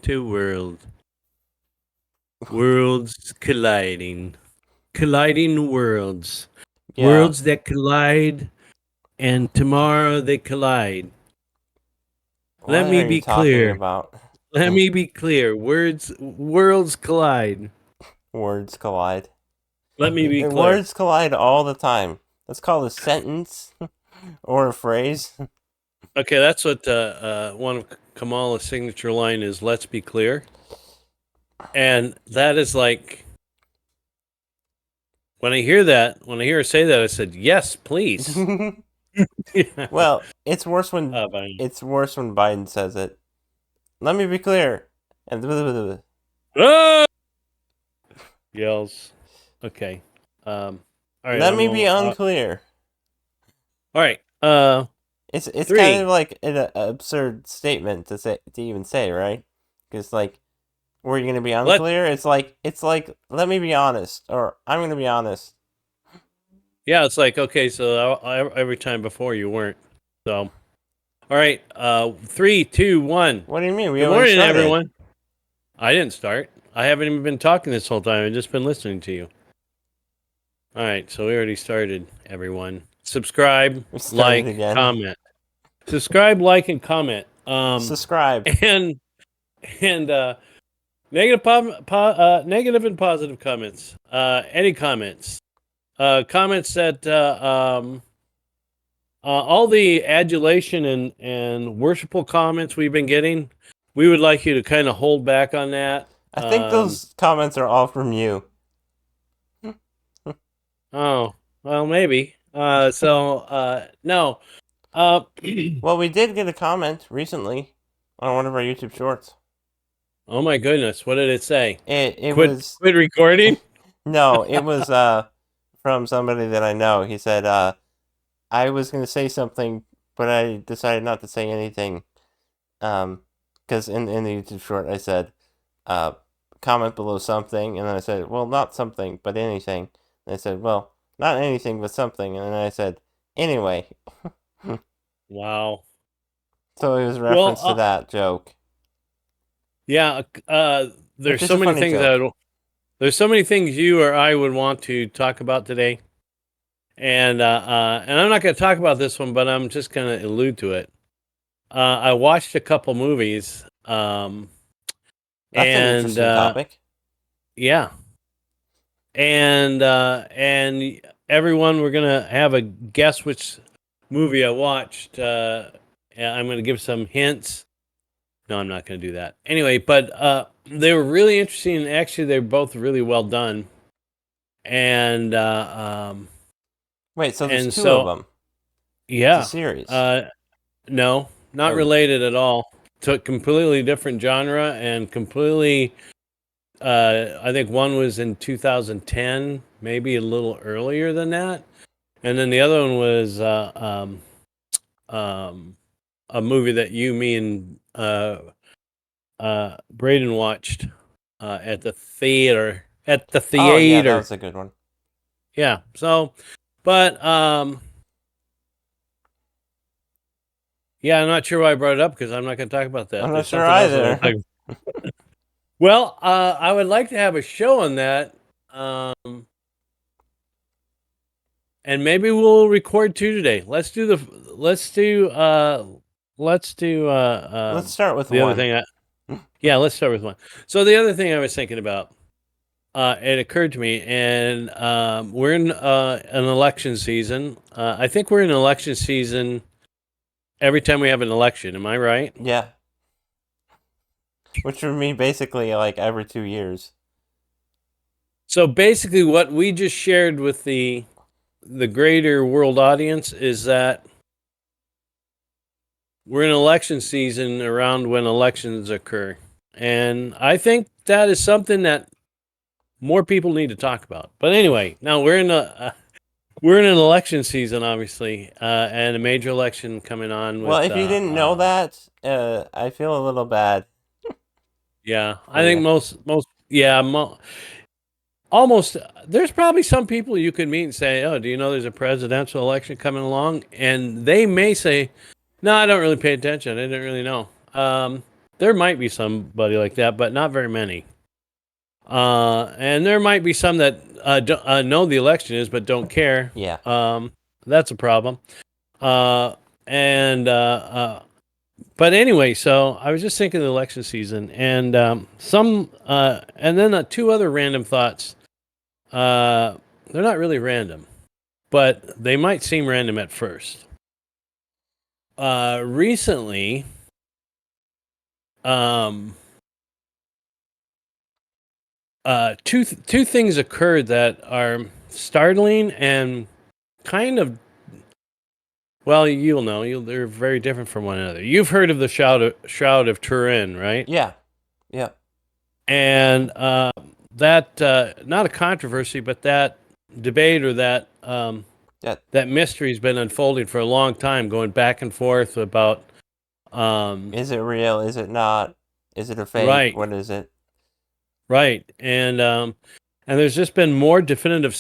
into worlds colliding, colliding worlds, Yeah. worlds that collide, and tomorrow they collide. What Let me are you be talking clear. about? Let me be clear. Worlds collide. Words collide. Let me be clear. Words collide all the time. Let's call it a sentence or a phrase. Okay, that's what one of Kamala's signature line is. Let's be clear, and that is like when I hear her say that, I said, "Yes, please." Well, it's worse when Fine. Biden says it. Let me be clear. And Ah! Yells. Okay. All right. let me be unclear. All right. It's Three. kind of like an absurd statement to even say, right? Because like, were you gonna be unclear? It's like let me be honest, or I'm gonna be honest. Yeah, it's like okay. So every time before you weren't. So, all right. 3, 2, 1. What do you mean? We Good already morning, started. everyone. I didn't start. I haven't even been talking this whole time. I've just been listening to you. All right, so we already started, everyone. Subscribe, like, Again. comment. Subscribe, like, and comment. Subscribe. And negative negative and positive comments. Any comments? Comments that all the adulation and worshipful comments we've been getting, we would like you to kind of hold back on that. I think those comments are all from you. Oh, well, maybe. No. Well, we did get a comment recently on one of our YouTube shorts. Oh my goodness, what did it say? It quit, was quit recording. no, it was from somebody that I know. He said I was going to say something, but I decided not to say anything. Because in the YouTube short I said comment below something, and then I said, well, not something, but anything. And I said, well, not anything, but something, and then I said, anyway. Wow. So it was a reference to that joke. Yeah, there's so many things joke. there's so many things you or I would want to talk about today, and I'm not going to talk about this one, but I'm just going to allude to it. I watched a couple movies. That's an interesting topic. Yeah, and everyone, we're gonna have a guess which movie I watched. I'm gonna give some hints. No, I'm not gonna do that. Anyway, but they were really interesting. And actually, they're both really well done. And wait, so there's two of them. Yeah, it's a series. No, not related at all. Took completely different genre and completely. I think one was in 2010, maybe a little earlier than that, and then the other one was a movie that me, and Braden watched at the theater. Oh yeah, that was a good one. Yeah. So, but yeah, I'm not sure why I brought it up because I'm not going to talk about that. I'm not sure either. Well, I would like to have a show on that, and maybe we'll record two today. Let's start with the one. Other thing. Yeah, let's start with one. So the other thing I was thinking about, it occurred to me, and we're in an election season. I think we're in an election season every time we have an election. Am I right? Yeah. Which would mean basically like every 2 years. So basically, what we just shared with the greater world audience is that we're in election season around when elections occur, and I think that is something that more people need to talk about. But anyway, now we're in an election season, obviously, and a major election coming on. Well, if you didn't know that, I feel a little bad. Yeah, I think almost. There's probably some people you could meet and say, "Oh, do you know there's a presidential election coming along?" And they may say, "No, I don't really pay attention. I didn't really know." there might be somebody like that, but not very many. And there might be some that know the election is but don't care. Yeah. That's a problem. And but anyway, so I was just thinking of the election season, and and then two other random thoughts. They're not really random, but they might seem random at first. Recently, two things occurred that are startling and kind of, well, you'll know, they're very different from one another. You've heard of the Shroud of Turin, right? Yeah. Yeah. And that not a controversy, but that debate or that that mystery's been unfolding for a long time, going back and forth about is it real? Is it not? Is it a fake? Right. What is it? Right. And there's just been more definitive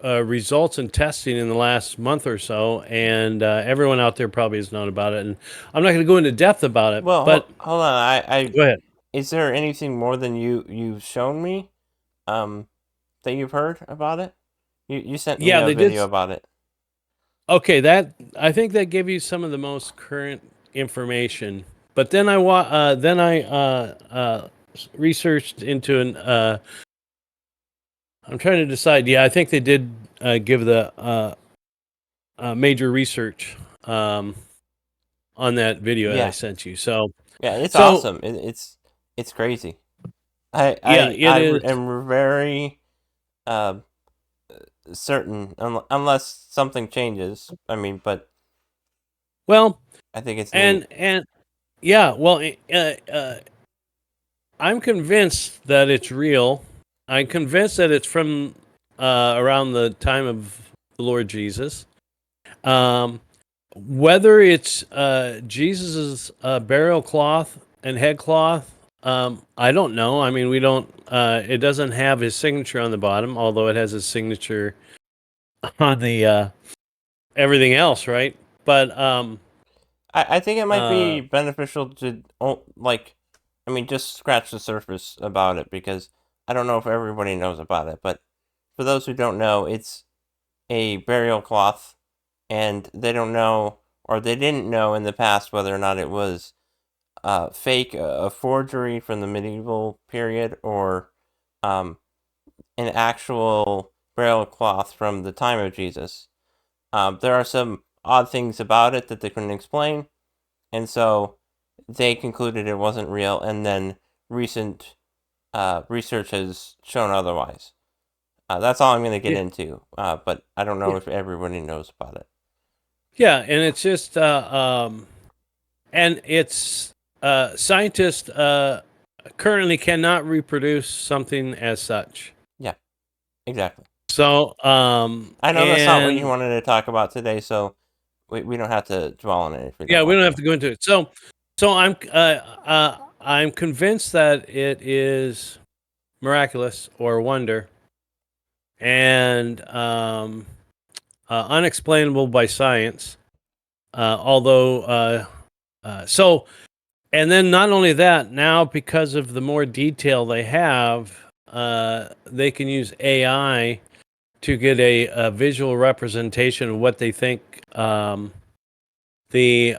results and testing in the last month or so, and everyone out there probably has known about it. And I'm not going to go into depth about it, Well, but hold on. I go ahead. Is there anything more than you've shown me, that you've heard about it? You sent me a They video did. about it. Okay, I think that gave you some of the most current information. But then I researched into an. I'm trying to decide. Yeah, I think they did give the major research on that video that I sent you. So yeah, it's awesome. It's crazy. I am very certain, unless something changes. I mean, but well, I think it's and yeah, well, I'm convinced that it's real. I'm convinced that it's from around the time of the Lord Jesus. Whether it's Jesus's burial cloth and head cloth, I don't know. I mean, we don't. It doesn't have his signature on the bottom, although it has his signature on the everything else, right? But I think it might be beneficial to I mean, just scratch the surface about it, because I don't know if everybody knows about it, but for those who don't know, it's a burial cloth, and they don't know, or they didn't know in the past, whether or not it was fake, a forgery from the medieval period, or an actual burial cloth from the time of Jesus. There are some odd things about it that they couldn't explain, and so they concluded it wasn't real, and then recent research has shown otherwise. That's all I'm going to get into, but I don't know if everybody knows about it. Yeah, and it's just, and it's scientists currently cannot reproduce something as such. Yeah, exactly. So, I know that's not what you wanted to talk about today, so we don't have to dwell on it. We don't have to go into it. So I'm convinced that it is miraculous or wonder, and unexplainable by science. Although, and then not only that, now because of the more detail they have, they can use AI to get a visual representation of what they think the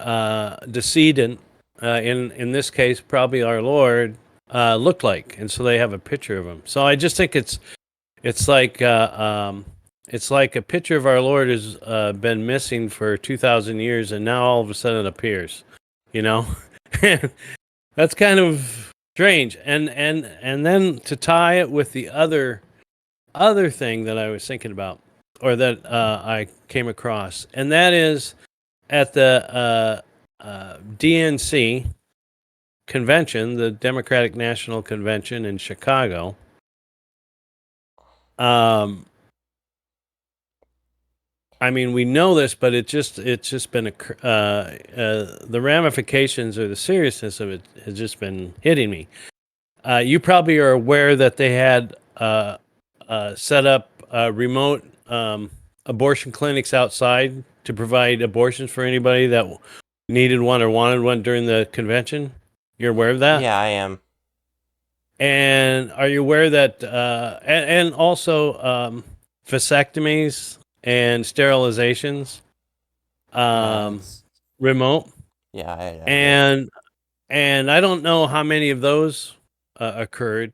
decedent, in this case probably our Lord, looked like, and so they have a picture of him. So I just think it's like a picture of our Lord has been missing for 2,000 years, and now all of a sudden it appears. You know, that's kind of strange. And then to tie it with the other thing that I was thinking about, or that I came across, and that is at the DNC convention, the Democratic National Convention in Chicago. I mean, we know this, but it's just been the ramifications or the seriousness of it has just been hitting me. You probably are aware that they had set up remote abortion clinics outside to provide abortions for anybody that needed one or wanted one during the convention. You're aware of that? Yeah, I am. And are you aware that, and also vasectomies and sterilizations, um, It's remote, yeah, I hear. and I don't know how many of those occurred,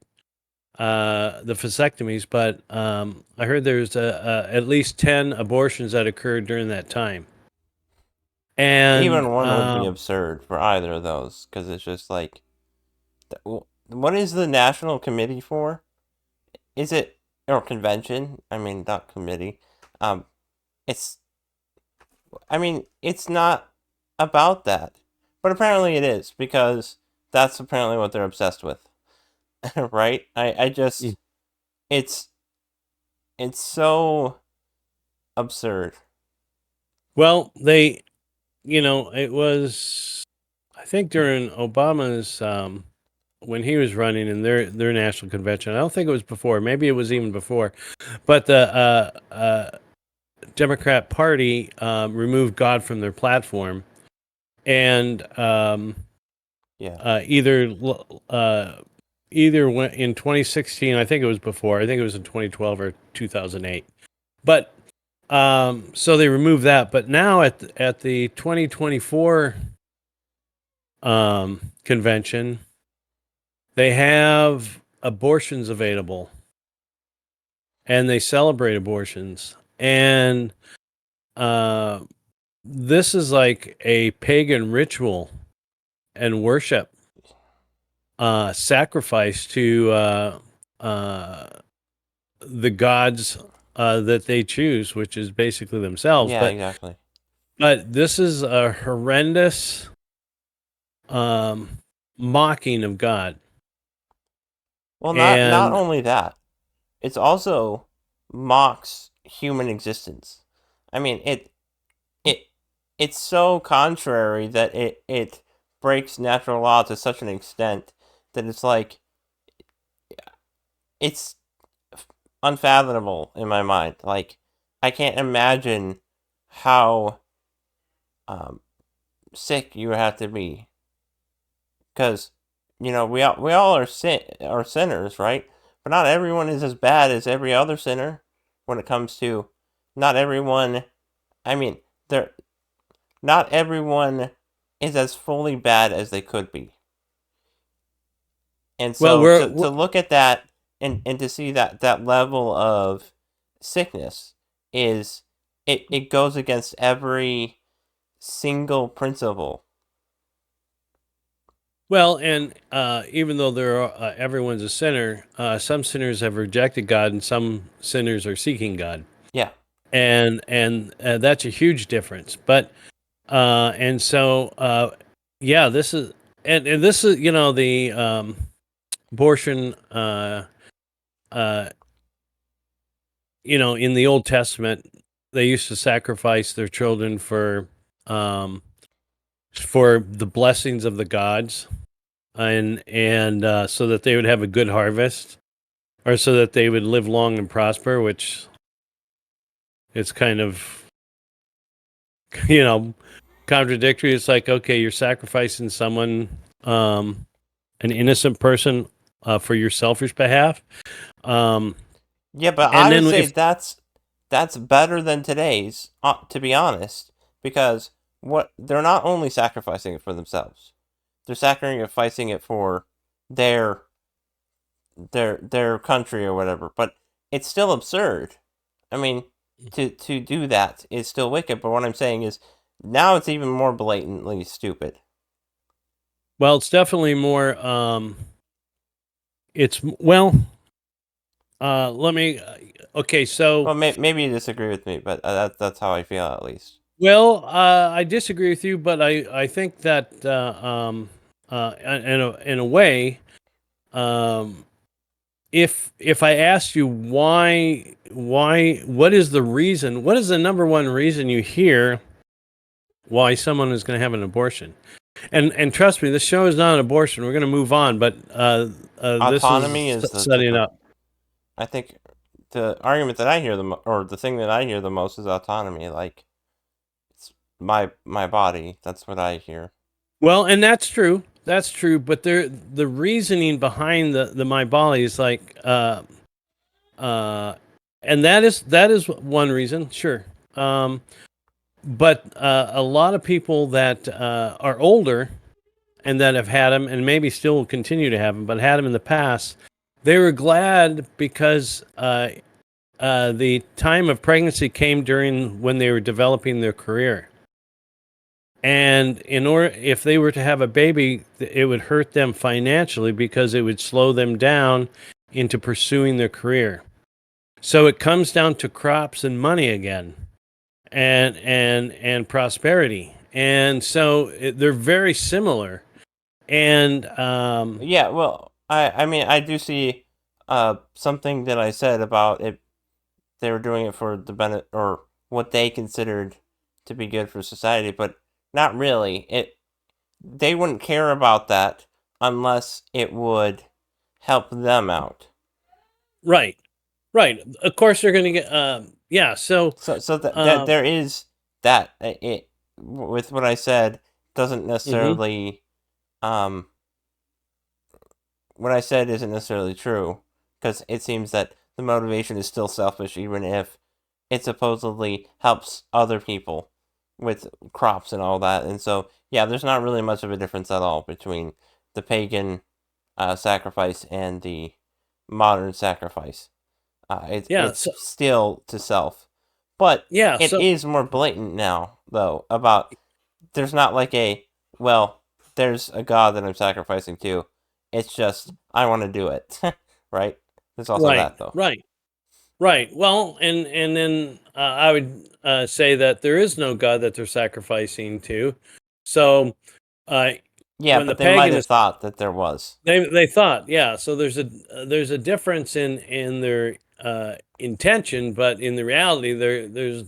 the vasectomies, but I heard there's at least 10 abortions that occurred during that time. And Even one would be absurd for either of those because it's just like, what is the national committee for? Is it or convention? I mean, not committee. Um, it's I mean, it's not about that, but apparently it is because that's apparently what they're obsessed with, right? I just it's it's so absurd. well, they, it was, I think during Obama's when he was running in their national convention. I don't think it was before. Maybe it was even before. But the Democrat Party removed God from their platform, and Yeah, either in 2016. I think it was before. I think it was in 2012 or 2008. But so they removed that. But now at the 2024 convention, they have abortions available, and they celebrate abortions. And uh, this is like a pagan ritual and worship, sacrifice to uh, the gods that they choose, which is basically themselves. yeah, But exactly. this is a horrendous um, mocking of God. Well, not And only that, it's also mocks human existence. I mean, it it's so contrary that it breaks natural law to such an extent that it's like it's unfathomable in my mind. Like I can't imagine how um, sick you have to be because we all are sinners, right? But not everyone is as bad as every other sinner when it comes to not everyone. I mean, there not everyone is as fully bad as they could be. And well, so to look at that and to see that level of sickness is it goes against every single principle. well, and even though everyone's a sinner, some sinners have rejected God, and some sinners are seeking God, Yeah. and that's a huge difference. But and so yeah, this is, and this is, the abortion. Uh, in the Old Testament, they used to sacrifice their children um, for the blessings of the gods, and so that they would have a good harvest, or so that they would live long and prosper. Which it's kind of you know contradictory. It's like, okay, you're sacrificing someone, an innocent person, for your selfish behalf. Um, Yeah, but and I would then say if that's better than today's, to be honest, because what they're not only sacrificing it for themselves, they're sacrificing it for their their country or whatever. But it's still absurd. I mean, to do that is still wicked. But what I'm saying is now it's even more blatantly stupid. well, it's definitely more. It's well. Let me. Okay, so Well, maybe you disagree with me, but that's how I feel at least. well, I disagree with you, but I think that in a way, um, if I asked you what is the reason? What is the number one reason you hear why someone is going to have an abortion? And trust me, this show is not an abortion. We're going to move on, but this Autonomy is is setting up. I think the argument that I hear or the thing that I hear the most is autonomy. Like it's my body. That's what I hear. Well, and that's true. That's true, but the reasoning behind the my Bali is like uh and that is one reason, sure. Um but a lot of people that are older and that have had them and maybe still will continue to have them, but had them in the past, they were glad because the time of pregnancy came during when they were developing their career. And in order, if they were to have a baby, it would hurt them financially because it would slow them down into pursuing their career. So it comes down to crops and money again, and prosperity. And so they're very similar. And Yeah, well, I mean, I do see something that I said about it. They were doing it for the benefit or what they considered to be good for society, but not really. They wouldn't care about that unless it would help them out. right, right. Of course, they're going to get. Yeah. So So that um, there is that it with what I said doesn't mhm. necessarily um what I said isn't necessarily true because it seems that the motivation is still selfish even if it supposedly helps other people with crops and all that. And so yeah, there's not really much of a difference at all between the pagan sacrifice and the modern sacrifice. Yeah. It's still to self, but Yeah. it So is more blatant now though about there's not like a well there's a god that I'm sacrificing to. It's just I want to do it, right? There's also right, that though. right. Right. Well, and then I would say that there is no God that they're sacrificing to. So uh, Yeah, when the but they might pagan have is, thought that there was. they thought, yeah. So there's a difference in their intention, but in the reality, there's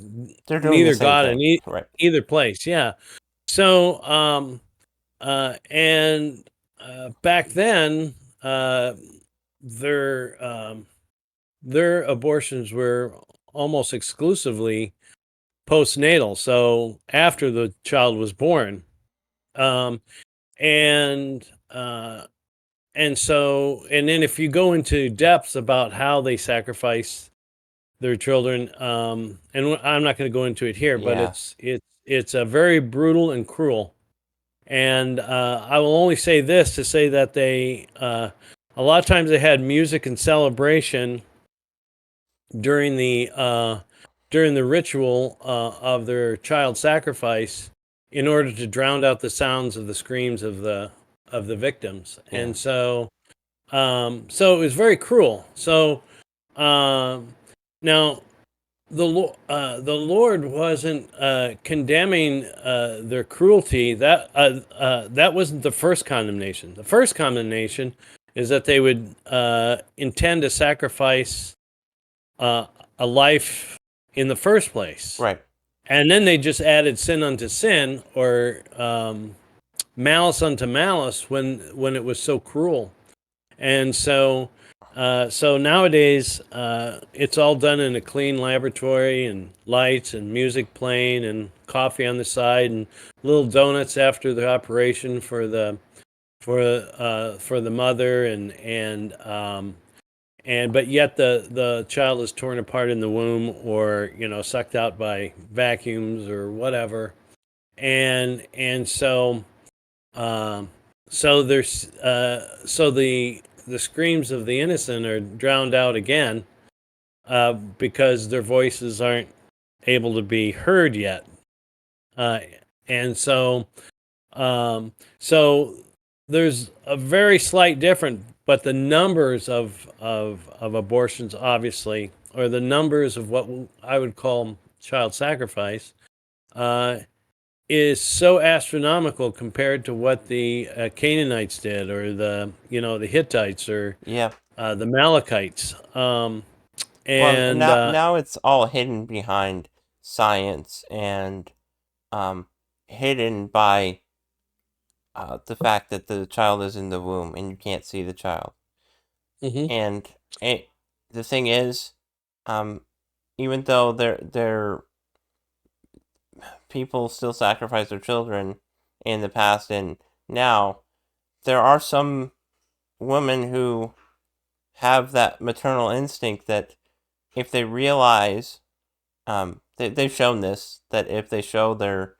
They're doing the neither same God in thing, right? either place. Yeah. So and back then, uh, their their abortions were almost exclusively postnatal, so after the child was born. Um, and and then if you go into depths about how they sacrifice their children, and I'm not going to go into it here, but Yeah. it's a very brutal and cruel. And I will only say this to say that they a lot of times they had music and celebration during the uh, during the ritual of their child sacrifice in order to drown out the sounds of the screams of the victims. Yeah. And so it was very cruel. So um, now the Lord wasn't condemning their cruelty. That wasn't the first condemnation. The first condemnation is that they would intend to sacrifice uh, a life in the first place. Right. And then they just added sin unto sin, or malice unto malice, when it was so cruel. And so nowadays it's all done in a clean laboratory, and lights and music playing and coffee on the side and little donuts after the operation for the mother, and but yet the child is torn apart in the womb, or sucked out by vacuums or whatever. And so um so there's so the screams of the innocent are drowned out again, because their voices aren't able to be heard yet. Uh, and so um so there's a very slight difference, but the numbers of abortions, obviously, or the numbers of what I would call child sacrifice, uh, is so astronomical compared to what the Canaanites did, or the Hittites, or Yeah. the Malachites. Well, And now it's all hidden behind science and um hidden by the fact that the child is in the womb and you can't see the child. mhm. And the thing is, um, even though people still sacrifice their children in the past and now, there are some women who have that maternal instinct that if they realize, they've shown this, that if they show the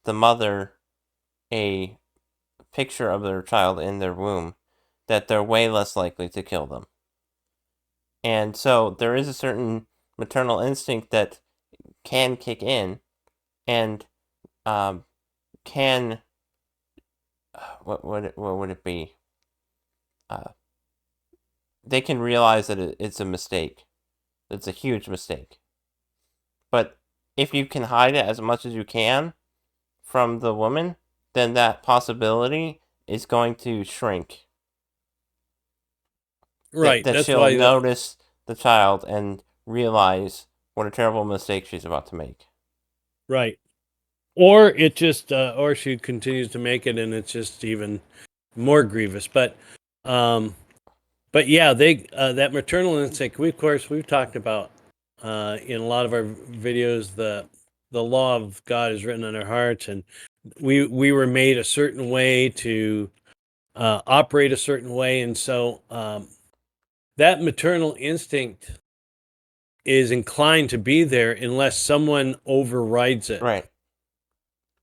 mother a picture of their child in their womb, that they're way less likely to kill them. And so there is a certain maternal instinct that can kick in and can what would it be? They can realize that it's a mistake. It's a huge mistake. But if you can hide it as much as you can from the woman, then that possibility is going to shrink. Right. That That's she'll why. notice the child and realize what a terrible mistake she's about to make. Right. Or it just, or she continues to make it, and it's just even more grievous. But yeah, that maternal instinct. We've talked about in a lot of our videos the law of God is written on our hearts, and we were made a certain way to operate a certain way, and so that maternal instinct is inclined to be there unless someone overrides it. Right.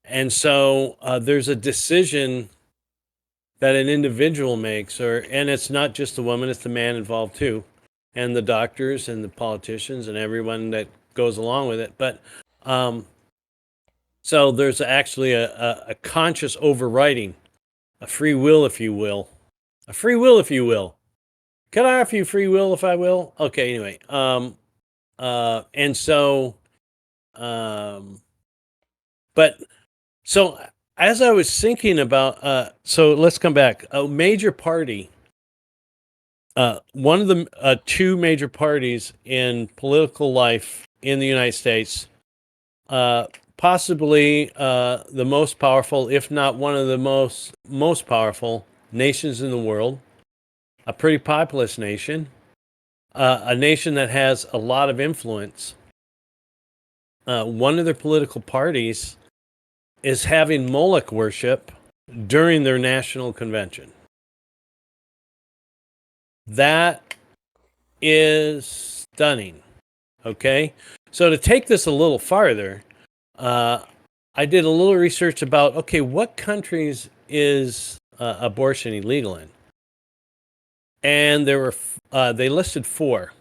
And so there's a decision that an individual makes, and it's not just the woman, it's the man involved too, and the doctors and the politicians and everyone that goes along with it. But so there's actually a conscious overriding, a free will, if you will. A free will, if you will. Can I offer you free will if I will? Okay, anyway. And so, but so as I was thinking about, so let's come back. A major party, one of the two major parties in political life in the United States, possibly the most powerful, if not one of the most powerful nations in the world, a pretty populous nation, a nation that has a lot of influence. One of their political parties is having Moloch worship during their national convention. That is stunning. Okay, so to take this a little farther, I did a little research about, okay, what countries is abortion illegal in? And there were they listed 4.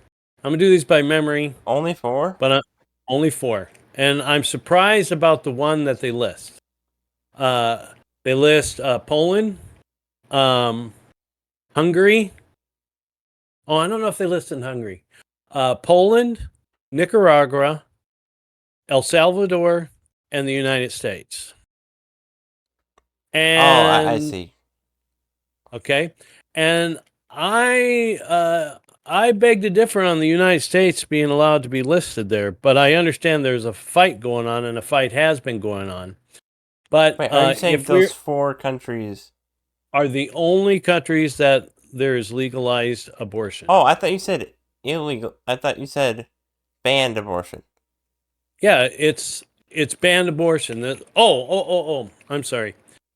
I'm gonna do these by memory. Only 4? But only 4. And I'm surprised about the one that they list. They list Poland, Hungary. Oh, I don't know if they list in Hungary. Poland, Nicaragua, El Salvador, and the United States. And I see. Okay, and I beg to differ on the United States being allowed to be listed there, but I understand there's a fight going on, and a fight has been going on. But wait, are you saying if those 4 countries are the only countries that there is legalized abortion? Oh, I thought you said illegal. I thought you said banned abortion. Yeah, it's banned abortion. Oh, I'm sorry.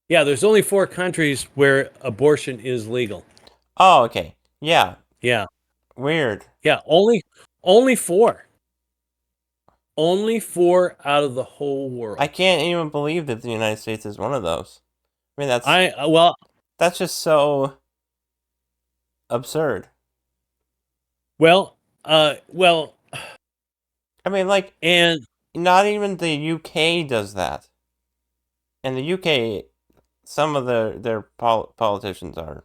Yeah, there's only 4 countries where abortion is legal. Oh, okay. Yeah. Yeah. Weird. Yeah, only 4. Only 4 out of the whole world. I can't even believe that the United States is one of those. I mean, that's just so absurd. Well, I mean, like, and not even the UK does that. And the UK, some of their politicians are.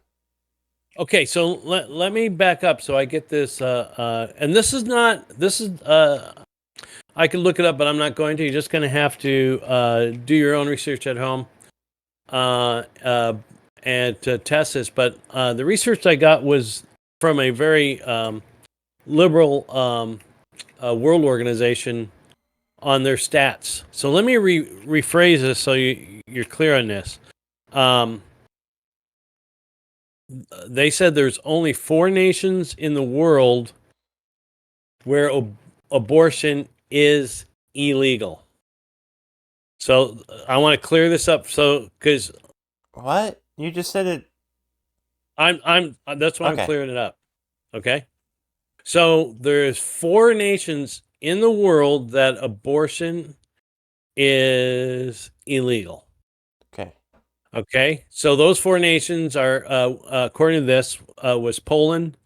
Okay, so let me back up so I get this. And this is I can look it up, but I'm not going to. You're just going to have to do your own research at home and to test this. But the research I got was from a very liberal world organization on their stats. So let me rephrase this so you're clear on this. They said there's only 4 nations in the world where abortion is illegal. So I want to clear this up. So, because what? You just said it. That's why I'm Okay. clearing it up. Okay. So there's 4 nations in the world that abortion is illegal. Okay. Okay. So those 4 nations are, according to this, was Poland,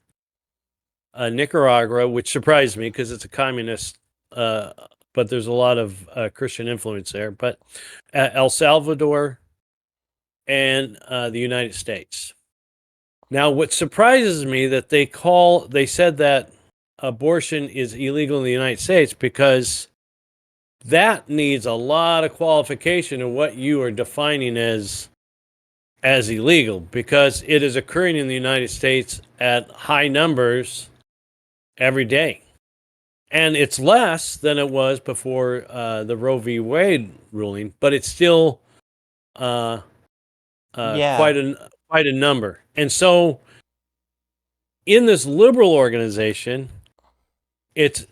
Nicaragua, which surprised me because it's a communist, but there's a lot of Christian influence there. But El Salvador and the United States. Now, what surprises me that they said that abortion is illegal in the United States because that needs a lot of qualification of what you are defining as illegal, because it is occurring in the United States at high numbers every day. And it's less than it was before the Roe v. Wade ruling, but it's still uh, Yeah. quite a number. And so, in this liberal organization, it's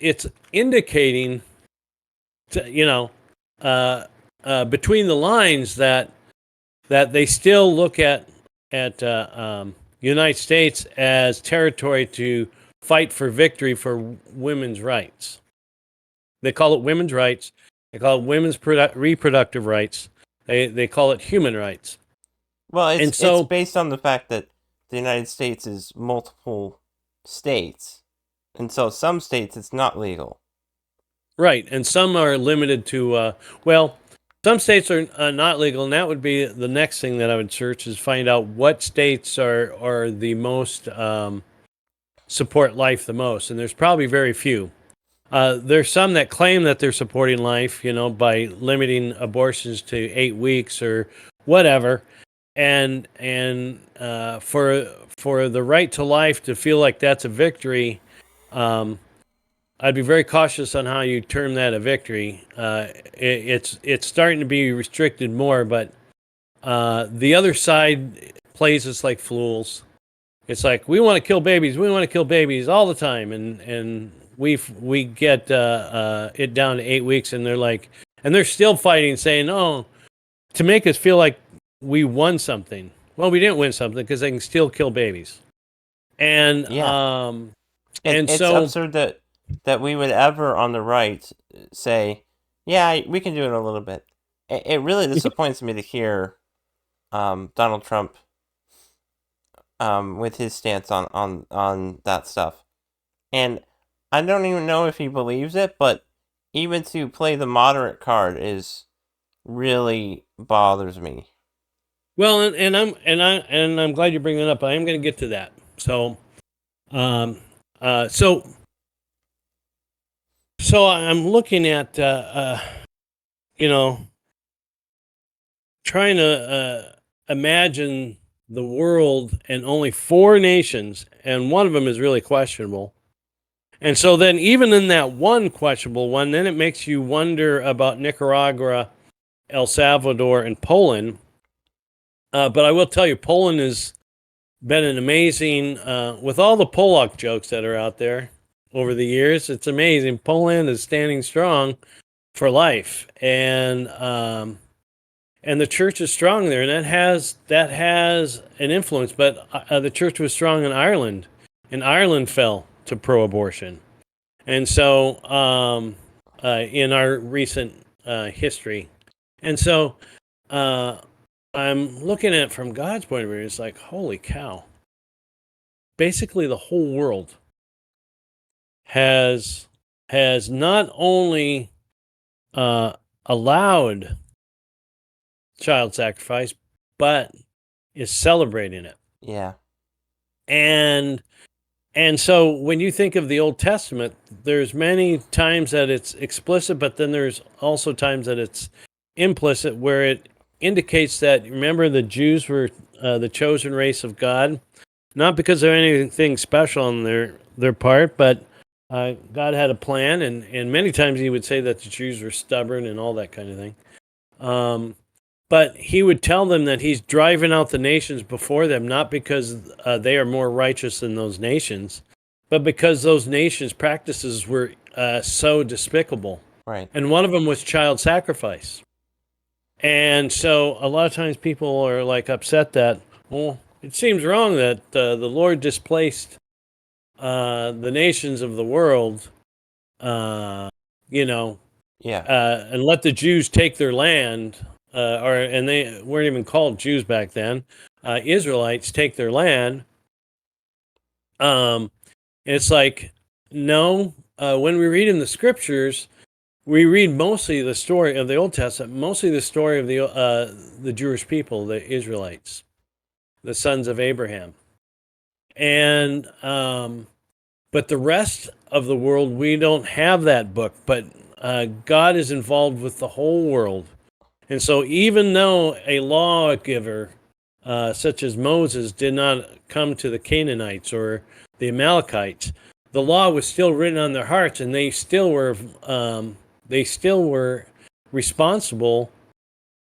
indicating, to, between the lines that they still look at United States as territory to fight for victory for women's rights. They call it women's rights. They call it women's reproductive rights. They call it human rights. Well, And it's so, based on the fact that the United States is multiple states, and so some states it's not legal. right, and some are limited to, well, some states are not legal, and that would be the next thing that I would search, is find out what states are the most support life the most, and there's probably very few. There's some that claim that they're supporting life, by limiting abortions to 8 weeks or whatever, and for the right to life to feel like that's a victory. I'd be very cautious on how you term that a victory. It's starting to be restricted more, but the other side plays us like fools. It's like, we want to kill babies. We want to kill babies all the time, and we get it down to 8 weeks, and they're still fighting, saying, "Oh, to make us feel like we won something." Well, we didn't win something because they can still kill babies, and Yeah. and It's so absurd that we would ever on the right say, yeah, we can do it a little bit. It really disappoints me to hear Donald Trump with his stance on that stuff. And I don't even know if he believes it, but even to play the moderate card is really bothers me. well, and I'm glad you bring it up. I am going to get to that. So, um, so I'm looking at you know trying to imagine the world and only 4 nations, and one of them is really questionable. And so then, even in that one questionable one, then it makes you wonder about Nicaragua, El Salvador, and Poland. But I will tell you, Poland has been an amazing, with all the Polak jokes that are out there over the years. It's amazing. Poland is standing strong for life, and the church is strong there, and that has an influence. But the church was strong in Ireland, and Ireland fell to pro-abortion, and so in our recent history, and so I'm looking at it from God's point of view. It's like, holy cow! Basically, the whole world has not only allowed child sacrifice, but is celebrating it. Yeah. And so when you think of the Old Testament, there's many times that it's explicit, but then there's also times that it's implicit, where it indicates that, remember, the Jews were the chosen race of God, not because of anything special on their part, but God had a plan, and many times he would say that the Jews were stubborn and all that kind of thing. But he would tell them that he's driving out the nations before them, not because they are more righteous than those nations, but because those nations' practices were so despicable. Right. And one of them was child sacrifice. And so a lot of times people are like upset that, well, it seems wrong that the Lord displaced the nations of the world, uh, you know, Yeah. and let the Jews take their land, and they weren't even called Jews back then. Israelites take their land. And it's like, no. When we read in the scriptures, we read mostly the story of the Old Testament, mostly the story of the Jewish people, the Israelites, the sons of Abraham, and but the rest of the world, we don't have that book. But God is involved with the whole world, and so even though a lawgiver such as Moses did not come to the Canaanites or the Amalekites, the law was still written on their hearts, and they still were responsible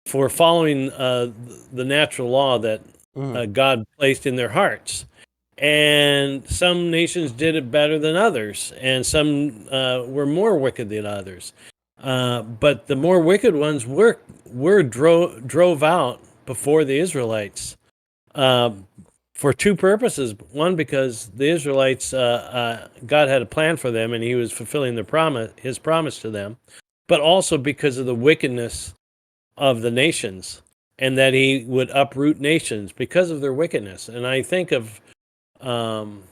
for following the natural law that Mm. God placed in their hearts. And some nations did it better than others, and some were more wicked than others. But the more wicked ones drove out before the Israelites uh, for two purposes. One, because the Israelites, God had a plan for them, and He was fulfilling His promise to them. But also because of the wickedness of the nations, and that He would uproot nations because of their wickedness. And I think of um,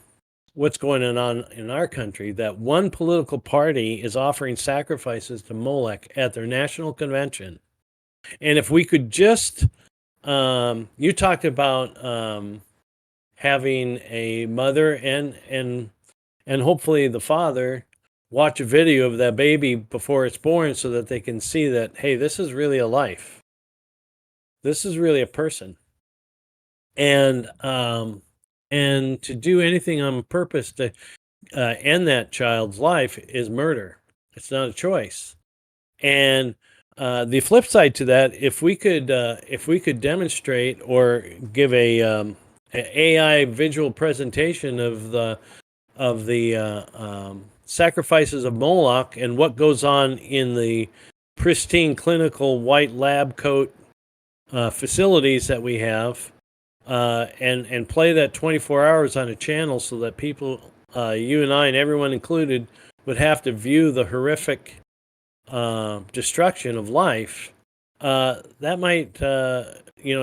what's going on in our country, that one political party is offering sacrifices to Molech at their national convention. And if we could just, you talked about having a mother and hopefully the father watch a video of that baby before it's born so that they can see that, hey, this is really a life. This is really a person. And to do anything on purpose to end that child's life is murder. It's not a choice. And the flip side to that, if we could demonstrate or give a AI visual presentation of the sacrifices of Moloch and what goes on in the pristine clinical white lab coat facilities that we have, and play that 24 hours on a channel so that people, you and I and everyone included, would have to view the horrific destruction of life, that might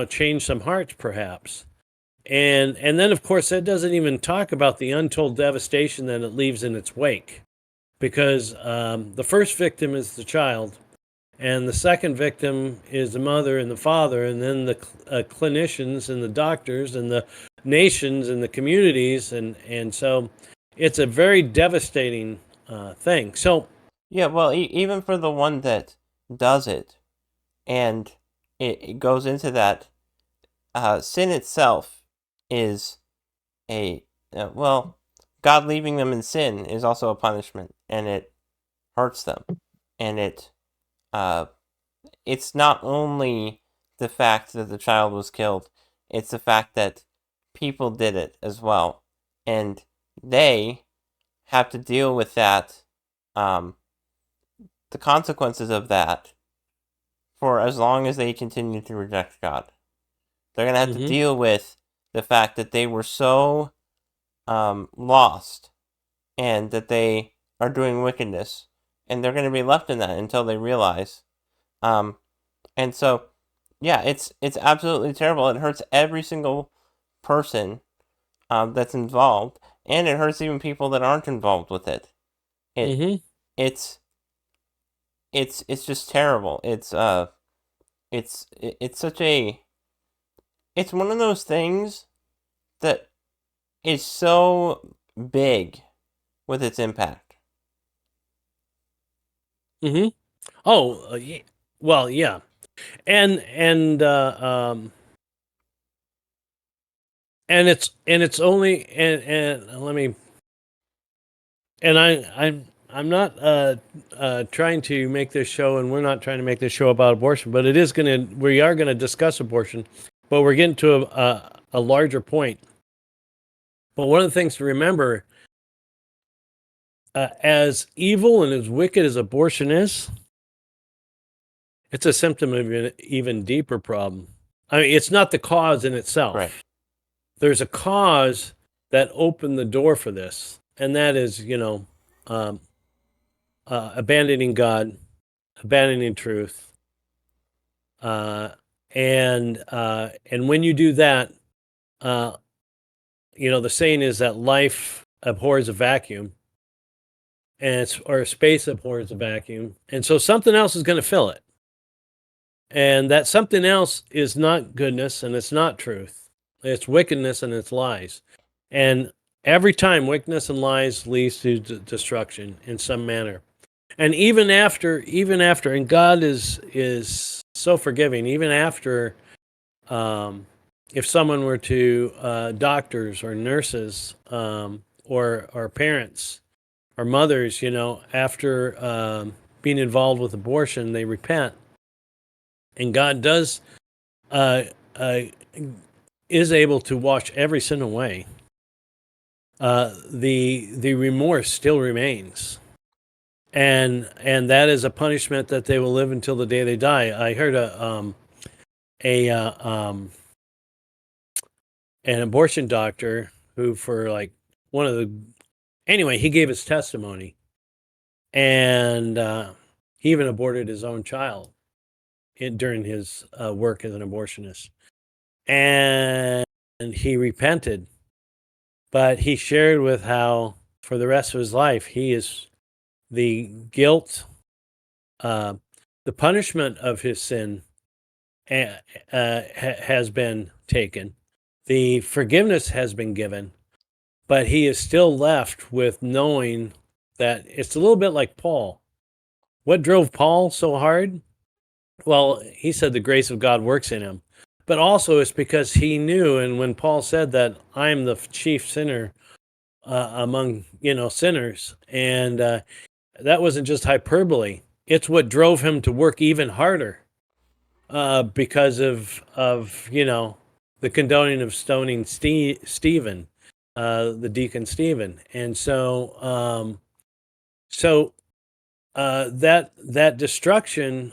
change some hearts perhaps. And then of course that doesn't even talk about the untold devastation that it leaves in its wake, because the first victim is the child, and the second victim is the mother and the father, and then the clinicians and the doctors and the nations and the communities, and so it's a very devastating thing. So Yeah, well, even for the one that does it, and it goes into that, sin itself is well, God leaving them in sin is also a punishment, and it hurts them, and uh, it's not only the fact that the child was killed, it's the fact that people did it as well, and they have to deal with that, um, the consequences of that for as long as they continue to reject God. They're going to have to mhm. deal with the fact that they were so lost and that they are doing wickedness, and they're going to be left in that until they realize. Um, and so, yeah, it's absolutely terrible. It hurts every single person that's involved, and it hurts even people that aren't involved with it. It Mhm. it's it's just terrible. It's such a it's one of those things that is so big with its impact. Mhm. Oh, well, yeah. And it's only, and let me, and I'm not trying to make this show, and we're not trying to make this show about abortion, but we are gonna discuss abortion, but we're getting to a larger point. But one of the things to remember, as evil and as wicked as abortion is, It's a symptom of an even deeper problem. I mean, it's not the cause in itself. Right. There's a cause that opened the door for this, and that is, abandoning God, abandoning truth, and when you do that, uh, the saying is that life abhors a vacuum, or space abhors a vacuum, and so something else is going to fill it. And that something else is not goodness and it's not truth. It's wickedness and it's lies. And every time wickedness and lies leads to destruction in some manner. And even after, and God is so forgiving. Even after, if someone were to, doctors or nurses, or parents or mothers, after, being involved with abortion, they repent, and God does, uh, uh, is able to wash every sin away. The remorse still remains, and that is a punishment that they will live until the day they die. I heard a an abortion doctor who, for like one of the anyway, he gave his testimony, and he even aborted his own child during his work as an abortionist, and he repented. But he shared with how, for the rest of his life, he is the guilt, uh, the punishment of his sin, has been taken. The forgiveness has been given, but he is still left with knowing that it's a little bit like Paul. What drove Paul so hard? Well, he said the grace of God works in him, but also it's because he knew. And when Paul said that I am the chief sinner, among sinners, and that wasn't just hyperbole. It's what drove him to work even harder, because of the condoning of stoning Stephen, the deacon Stephen, and that destruction.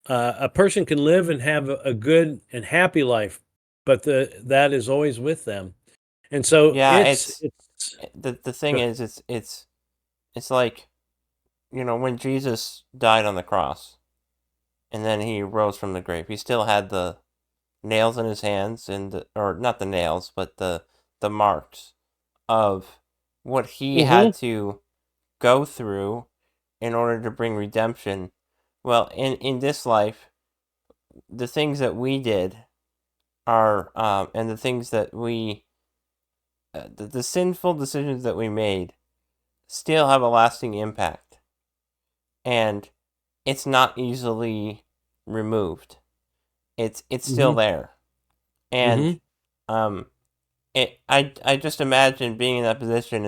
A person can live and have a good and happy life, but that is always with them. And so Yeah, it's the thing is, it's like, when Jesus died on the cross, and then he rose from the grave. He still had the nails in his hands, or not the nails, but the marks of what he Mhm, had to go through in order to bring redemption. Well, in this life, the things that we did are, and the things that the sinful decisions that we made still have a lasting impact, and it's not easily removed. It's still mhm, there, and mhm, um, I just imagine being in that position,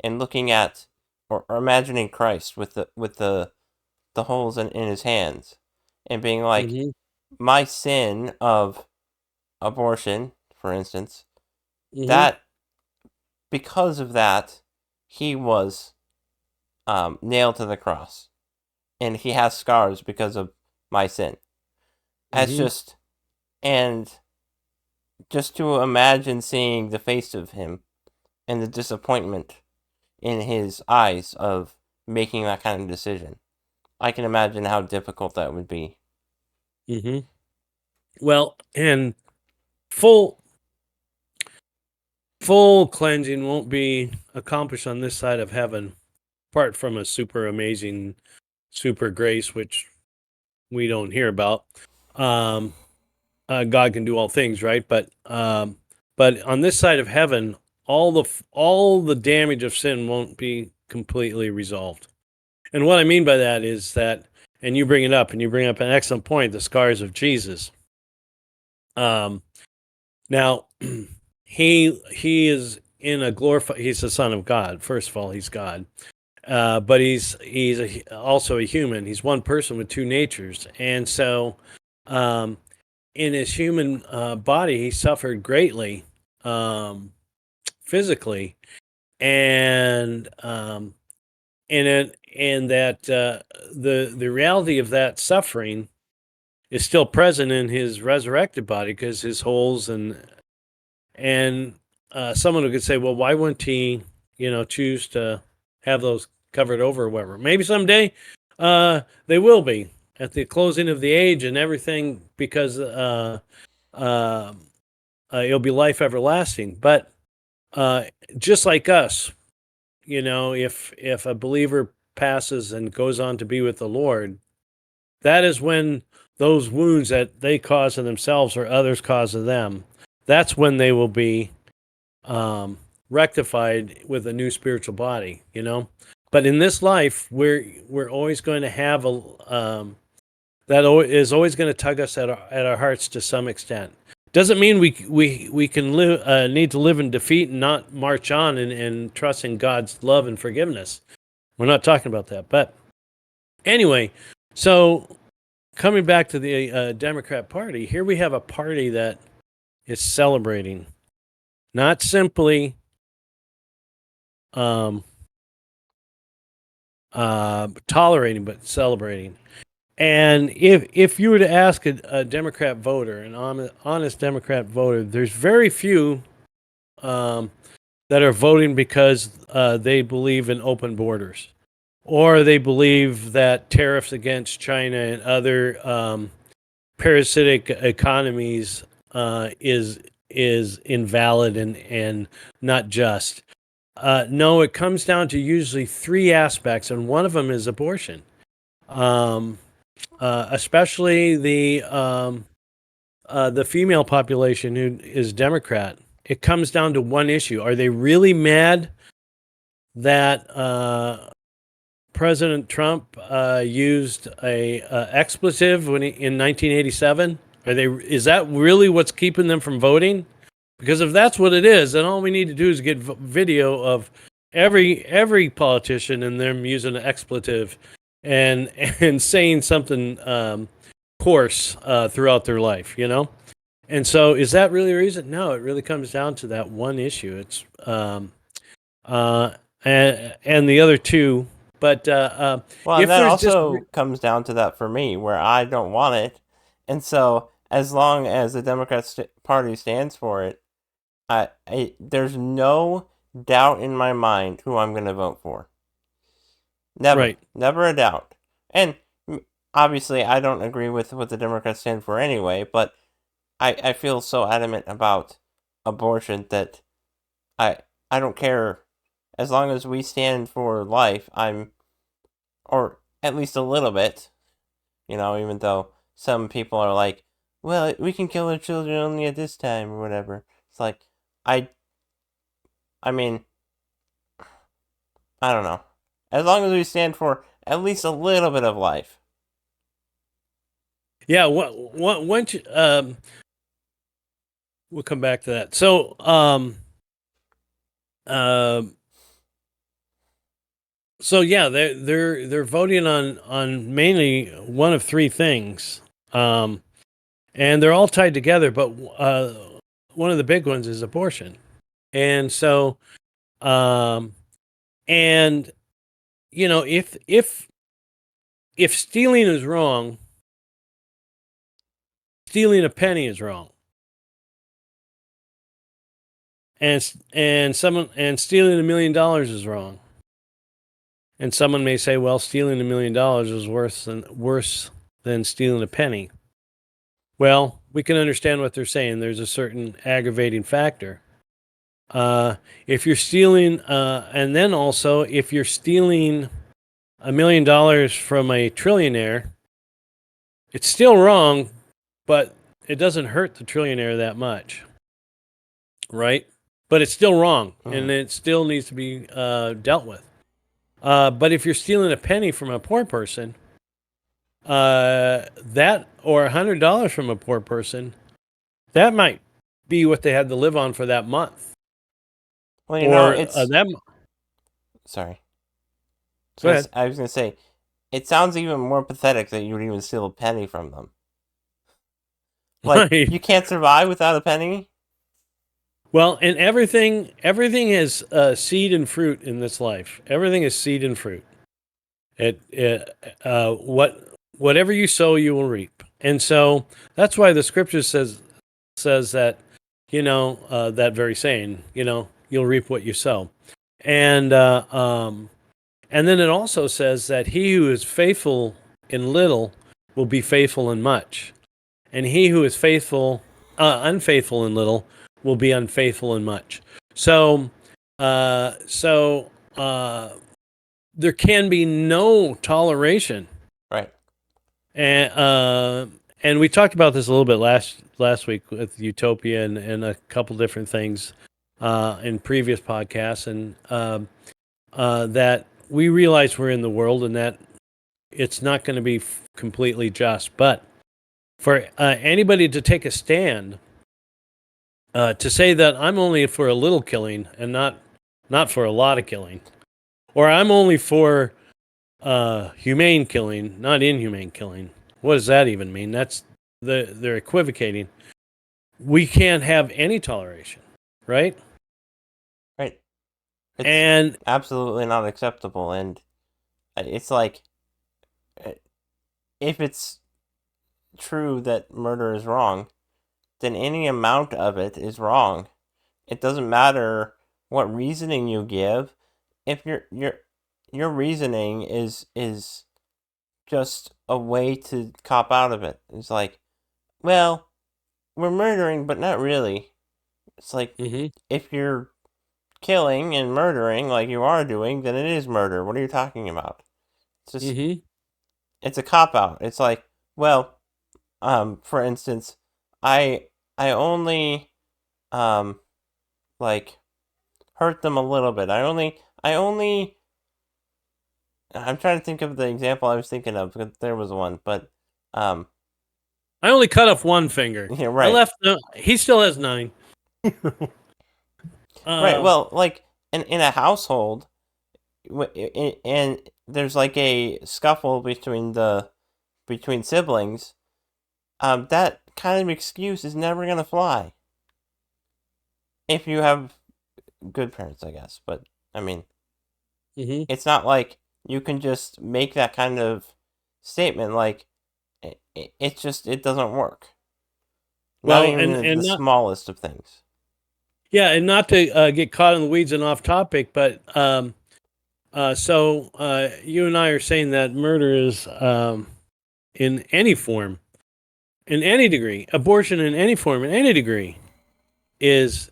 and looking at, or imagining Christ with the holes in his hands, and being like, mhm, my sin of abortion, for instance, mhm, that, because of that, he was, nailed to the cross, and he has scars because of my sin. That's mhm, just, and just to imagine seeing the face of him and the disappointment in his eyes of making that kind of decision. I can imagine how difficult that would be. mhm. Well, and full full cleansing won't be accomplished on this side of heaven, apart from a super amazing super grace, which we don't hear about. Um, God can do all things, right? But on this side of heaven, all the damage of sin won't be completely resolved. And what I mean by that is that, and you bring it up, and you bring up an excellent point: the scars of Jesus. Um, Now, he is in a glorified. He's the Son of God. First of all, he's God, but also a human. He's one person with two natures, and so, um, in his human body, he suffered greatly, physically, and and that the reality of that suffering is still present in his resurrected body, because his holes and someone who could say, well, why wouldn't he, choose to have those covered over or whatever? Maybe someday they will be at the closing of the age and everything, because it'll be life everlasting. But just like us, if a believer passes and goes on to be with the Lord, that is when those wounds that they cause of themselves or others cause of them, that's when they will be rectified with a new spiritual body. But in this life, we're always going to have that is always going to tug us at our hearts to some extent. Doesn't mean we can live need to live in defeat and not march on and trust in God's love and forgiveness. We're not talking about that. But anyway, so coming back to the Democrat Party, here we have a party that is celebrating, not simply tolerating, but celebrating. And if you were to ask a Democrat voter, an honest Democrat voter, there's very few that are voting because they believe in open borders, or they believe that tariffs against China and other parasitic economies is invalid and not just. No, it comes down to usually three aspects, and one of them is abortion. Especially the female population who is Democrat. It comes down to one issue: are they really mad that President Trump used a expletive in 1987? Is that really what's keeping them from voting? Because if that's what it is, then all we need to do is get video of every politician and them using an expletive and saying something coarse throughout their life, And so, is that really a reason? No, it really comes down to that one issue. It's and the other two, but well, and that also comes down to that for me, where I don't want it, and so as long as the Democrat Party stands for it, there's no doubt in my mind who I'm going to vote for. Never a doubt. And obviously, I don't agree with what the Democrats stand for anyway, but I feel so adamant about abortion that I don't care. As long as we stand for life, or at least a little bit, even though some people are like, well, we can kill our children only at this time or whatever. It's like, I mean, I don't know. As long as we stand for at least a little bit of life. Yeah, once we'll come back to that. So, so yeah, they're voting on mainly one of three things, and they're all tied together. But one of the big ones is abortion, and so, and if stealing is wrong, stealing a penny is wrong. And stealing $1 million is wrong. And someone may say, well, stealing $1 million is worse than stealing a penny. Well, we can understand what they're saying. There's a certain aggravating factor. If you're stealing, and then also if you're stealing $1 million from a trillionaire, it's still wrong, but it doesn't hurt the trillionaire that much, right? But it's still wrong, and it still needs to be dealt with. But if you're stealing a penny from a poor person, that or $100 from a poor person, that might be what they had to live on for that month. Well, it's sorry. Go ahead. I was going to say, it sounds even more pathetic that you would even steal a penny from them. Like, right. You can't survive without a penny? Well, and everything is seed and fruit in this life. Everything is seed and fruit. Whatever you sow, you will reap. And so that's why the scripture says that, that very saying, you'll reap what you sow. And then it also says that he who is faithful in little will be faithful in much, and he who is unfaithful in little, will be unfaithful in much. So, uh, so there can be no toleration, Right. and we talked about this a little bit last week with Utopia and a couple different things in previous podcasts, and that we realize we're in the world and that it's not going to be completely just. But for anybody to take a stand, to say that I'm only for a little killing and not for a lot of killing, or I'm only for humane killing, not inhumane killing. What does that even mean? They're equivocating. We can't have any toleration, right? Right. It's And absolutely not acceptable, and it's like, if it's true that murder is wrong, then any amount of it is wrong. It doesn't matter what reasoning you give. If your reasoning is just a way to cop out of it. It's like, well, we're murdering, but not really. It's like, if you're killing and murdering like you are doing, then it is murder. What are you talking about? It's just, it's a cop out. It's like, well, for instance, I only like hurt them a little bit. I only I'm trying to think of the example I was thinking of, because there was one, but I only cut off one finger. yeah, I right. left. He still has 9. Right. Well, like in a household, and there's like a scuffle between siblings. That kind of excuse is never gonna fly if you have good parents, I guess. But I mean, it's not like you can just make that kind of statement. Like, it doesn't work. Not Well, even and the not smallest of things. yeah, and not to get caught in the weeds and off topic, but so you and I are saying that murder is in any form, in any degree, abortion in any form, in any degree, is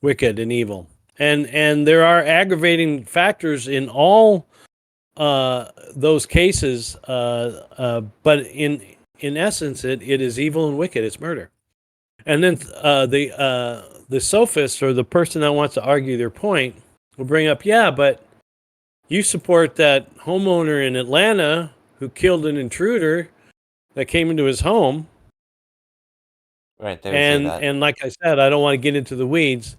wicked and evil, and there are aggravating factors in all those cases, but in essence, it is evil and wicked. It's murder. And then the sophist, or the person that wants to argue their point, will bring up, yeah, but you support that homeowner in Atlanta who killed an intruder that came into his home. Right, they would say that. And like I said, I don't want to get into the weeds.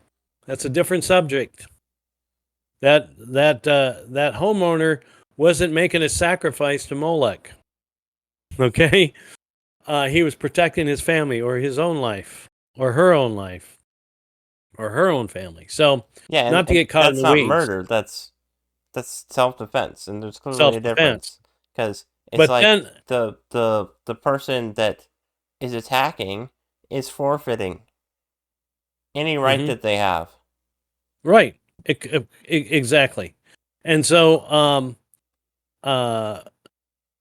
That's a different subject. That homeowner wasn't making a sacrifice to Molech. Okay, he was protecting his family, or his own life, or her own life, or her own family. So, Yeah, not to and get caught in that's the not weeds. murder. That's self-defense, and there's clearly a Self-defense. difference, because it's But like then, the person that is attacking is forfeiting any right that they have. right, exactly. And so,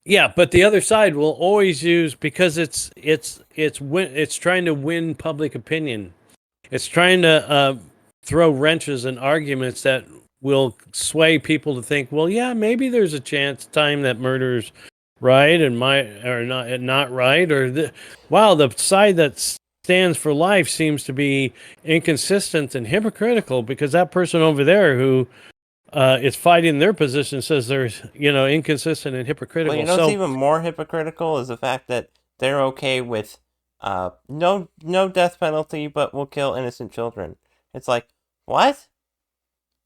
yeah, but the other side will always use, because it's trying to win public opinion. It's trying to throw wrenches in arguments that will sway people to think, well, yeah, maybe there's a time that murder's right and or not right, or wow, the side that stands for life seems to be inconsistent and hypocritical, because that person over there who is fighting their position says they're inconsistent and Well, hypocritical. what's So, even more hypocritical is the fact that they're okay with no death penalty, but will kill innocent children. It's like, what?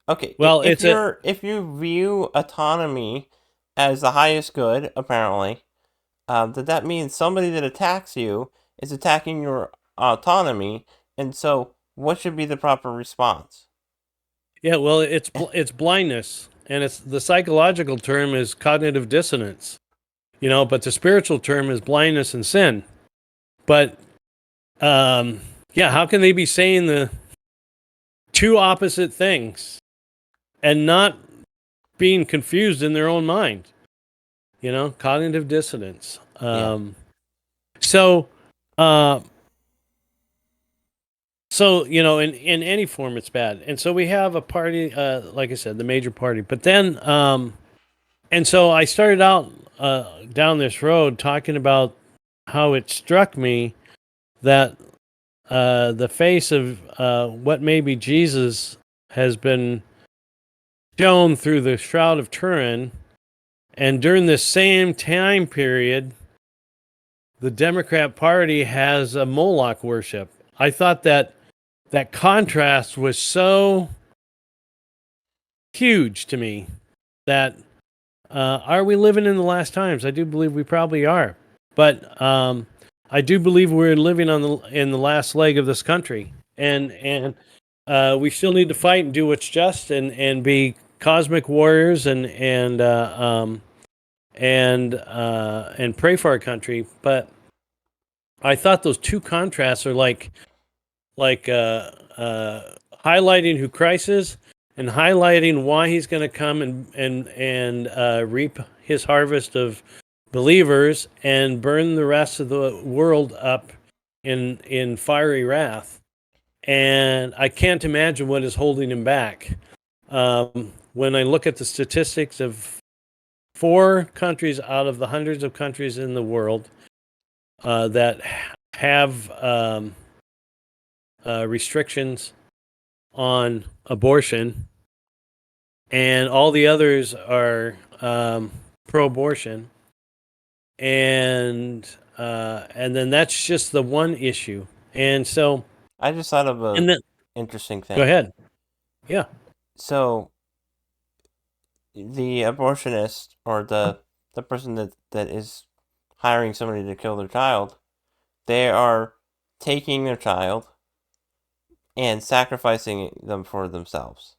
Okay, well, if you view autonomy as the highest good, apparently, that means somebody that attacks you is attacking your autonomy, and so what should be the proper response? yeah, well, it's blindness. and it's the psychological term is cognitive dissonance, but the spiritual term is blindness and sin. But yeah, how can they be saying the two opposite things and not being confused in their own mind? Cognitive dissonance. So, uh, in any form, it's bad. And so we have a party, like I said, the major party. But then, and so I started out down this road talking about how it struck me that the face of what may be Jesus has been shown through the Shroud of Turin. And during this same time period, the Democrat Party has a Moloch worship. I thought that contrast was so huge to me that are we living in the last times? I do believe we probably are. But I do believe we're living in the last leg of this country. And we still need to fight and do what's just and be cosmic warriors and pray for our country. But I thought those two contrasts are like highlighting who Christ is and highlighting why he's going to come and reap his harvest of believers and burn the rest of the world up in fiery wrath. And I can't imagine what is holding him back. When I look at the statistics of 4 countries out of the hundreds of countries in the world that have restrictions on abortion, and all the others are pro-abortion, and then that's just the one issue. And so I just thought of a interesting thing. Go ahead. Yeah. So the abortionist or the person that is hiring somebody to kill their child, they are taking their child and sacrificing them for themselves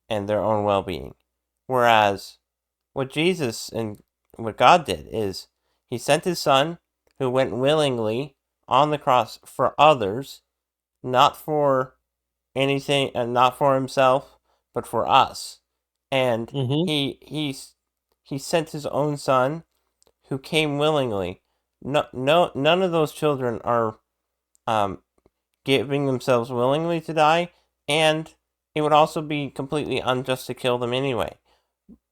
and their own well-being. Whereas what Jesus and what God did is he sent his son who went willingly on the cross for others, not for anything and not for himself, but for us. And he sent his own son who came willingly. No, none of those children are giving themselves willingly to die, and it would also be completely unjust to kill them anyway.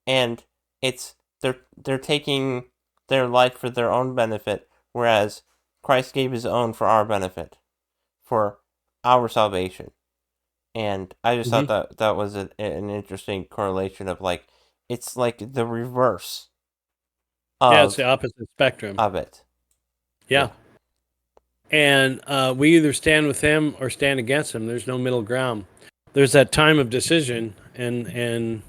And they're taking their life for their own benefit, whereas Christ gave his own for our benefit, for our salvation. And I just thought that was an interesting correlation of it's like the reverse of it's the opposite spectrum of it. Yeah. And we either stand with him or stand against him. There's no middle ground. There's that time of decision, and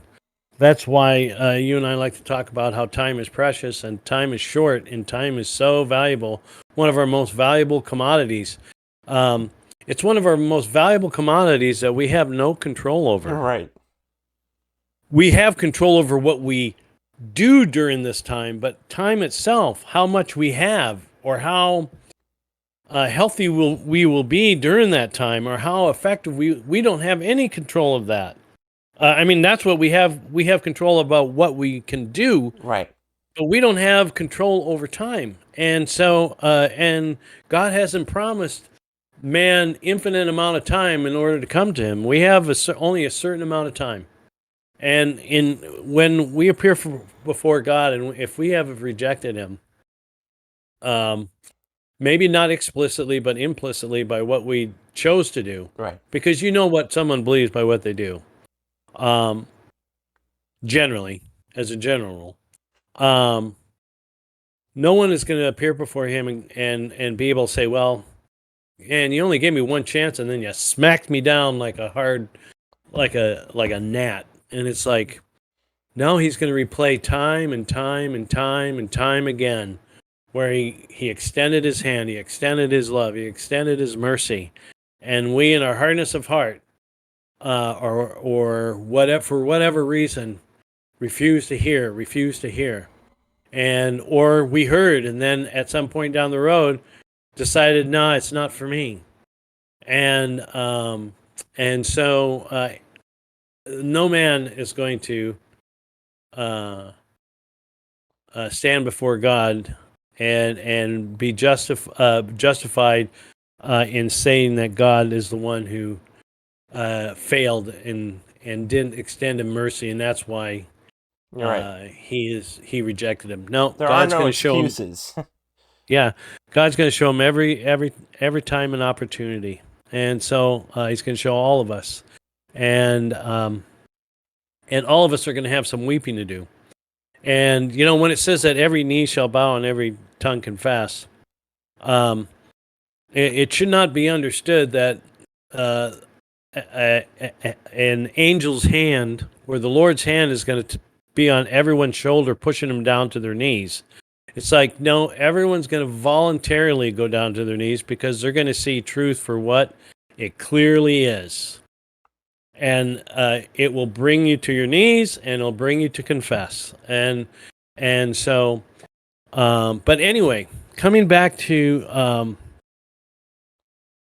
that's why you and I like to talk about how time is precious and time is short and time is so valuable. One of our most valuable commodities. It's one of our most valuable commodities that we have no control over. Right. We have control over what we do during this time, but time itself, how much we have, or how healthy we will be during that time, or how effective we don't have any control of that. I mean, that's what we have. We have control about what we can do, right? But we don't have control over time. And so, and God hasn't promised man infinite amount of time in order to come to him. We have only a certain amount of time. And when we appear before God, and if we have rejected him, maybe not explicitly, but implicitly by what we chose to do. Right. Because you know what someone believes by what they do. Generally, as a general rule. No one is going to appear before him and be able to say, well, and you only gave me one chance, and then you smacked me down like a gnat. And it's like, no, he's going to replay time and time and time and time again, where he extended his hand, he extended his love, he extended his mercy. And we, in our hardness of heart, or whatever, for whatever reason, refused to hear. And or we heard and then at some point down the road decided, no, it's not for me. And so no man is going to stand before God and be justified in saying that God is the one who failed and didn't extend him mercy, and that's why You're right. he rejected him. No, There are God's no going to show him. excuses. Yeah, God's going to show him every time an opportunity, and so He's going to show all of us, and all of us are going to have some weeping to do. And you know, when it says that every knee shall bow and every tongue confess, um, it should not be understood that uh, an angel's hand or the Lord's hand is going to be on everyone's shoulder, pushing them down to their knees. It's like, no, everyone's going to voluntarily go down to their knees because they're going to see truth for what it clearly is. And it will bring you to your knees and it'll bring you to confess. And so, but anyway, coming back to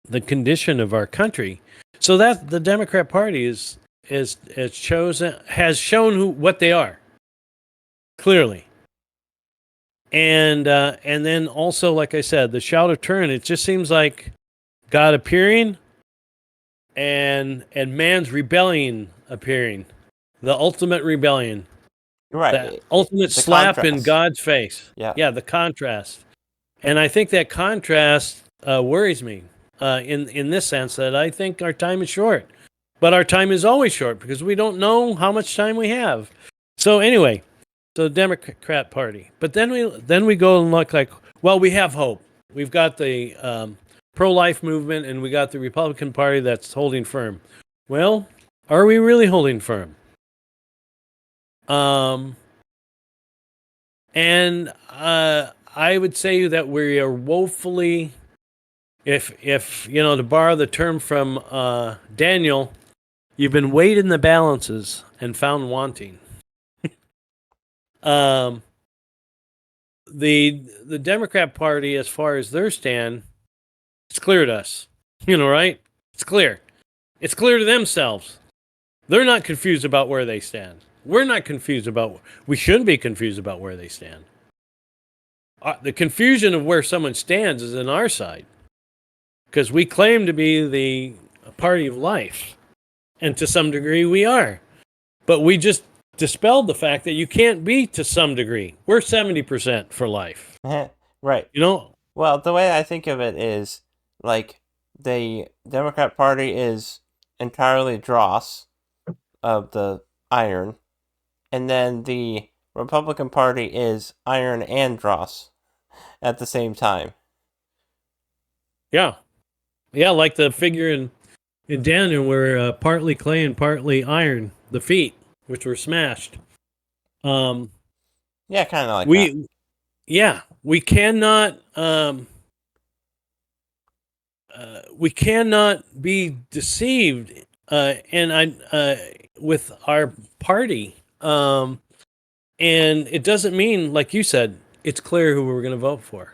the condition of our country, so that the Democrat Party has shown what they are clearly. And then also, like I said, the shout of turn. It just seems like God appearing, and man's rebellion appearing, the ultimate rebellion, Right. the ultimate The slap in contrast. God's face. Yeah. The contrast, and I think that contrast worries me in this sense that I think our time is short, but our time is always short because we don't know how much time we have. So anyway. So the Democrat Party, but then we go and look like, well, we have hope. We've got the pro-life movement, and we got the Republican Party that's holding firm. Well, are we really holding firm? And I would say that we are woefully, if you know, to borrow the term from Daniel, you've been weighed in the balances and found wanting. The Democrat Party, as far as their stand, it's clear to us. You know, right? It's clear. It's clear to themselves. They're not confused about where they stand. We're not confused about. We shouldn't be confused about where they stand. The confusion of where someone stands is on our side, because we claim to be the party of life, and to some degree we are, but we just dispelled the fact that you can't be to some degree. We're 70% for life. Right. You know? Well, the way I think of it is like the Democrat Party is entirely dross of the iron, and then the Republican Party is iron and dross at the same time. Yeah. Yeah, like the figure in Daniel where partly clay and partly iron, the feet, which were smashed. Yeah, kind of like that. Yeah, we cannot be deceived with our party. And it doesn't mean, like you said, it's clear who we're going to vote for.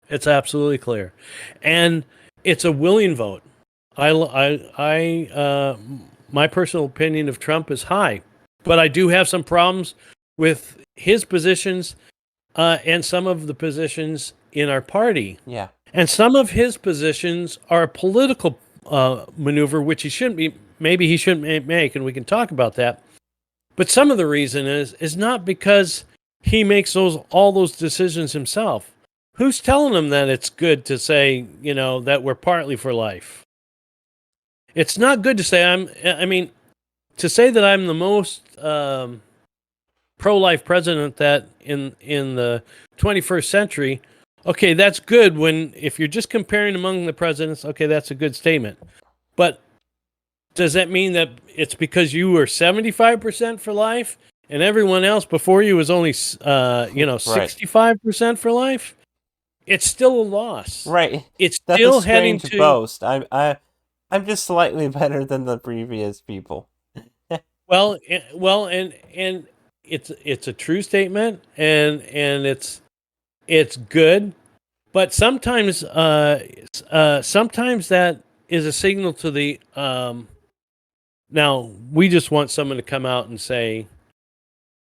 It's absolutely clear, and it's a willing vote. My personal opinion of Trump is high, but I do have some problems with his positions and some of the positions in our party. Yeah. And some of his positions are a political maneuver, which he shouldn't be. Maybe he shouldn't make, and we can talk about that. But some of the reason is not because he makes all those decisions himself. Who's telling him that it's good to say, you know, that we're partly for life? It's not good to say to say that I'm the most pro-life president that in the 21st century. Okay, that's good if you're just comparing among the presidents. Okay, that's a good statement. But does that mean that it's because you were 75% for life and everyone else before you was only 65% for life? It's still a loss. Right. It's That's still a heading strange to boast. I'm just slightly better than the previous people. well, and it's a true statement, and it's good, but sometimes that is a signal to the now we just want someone to come out and say,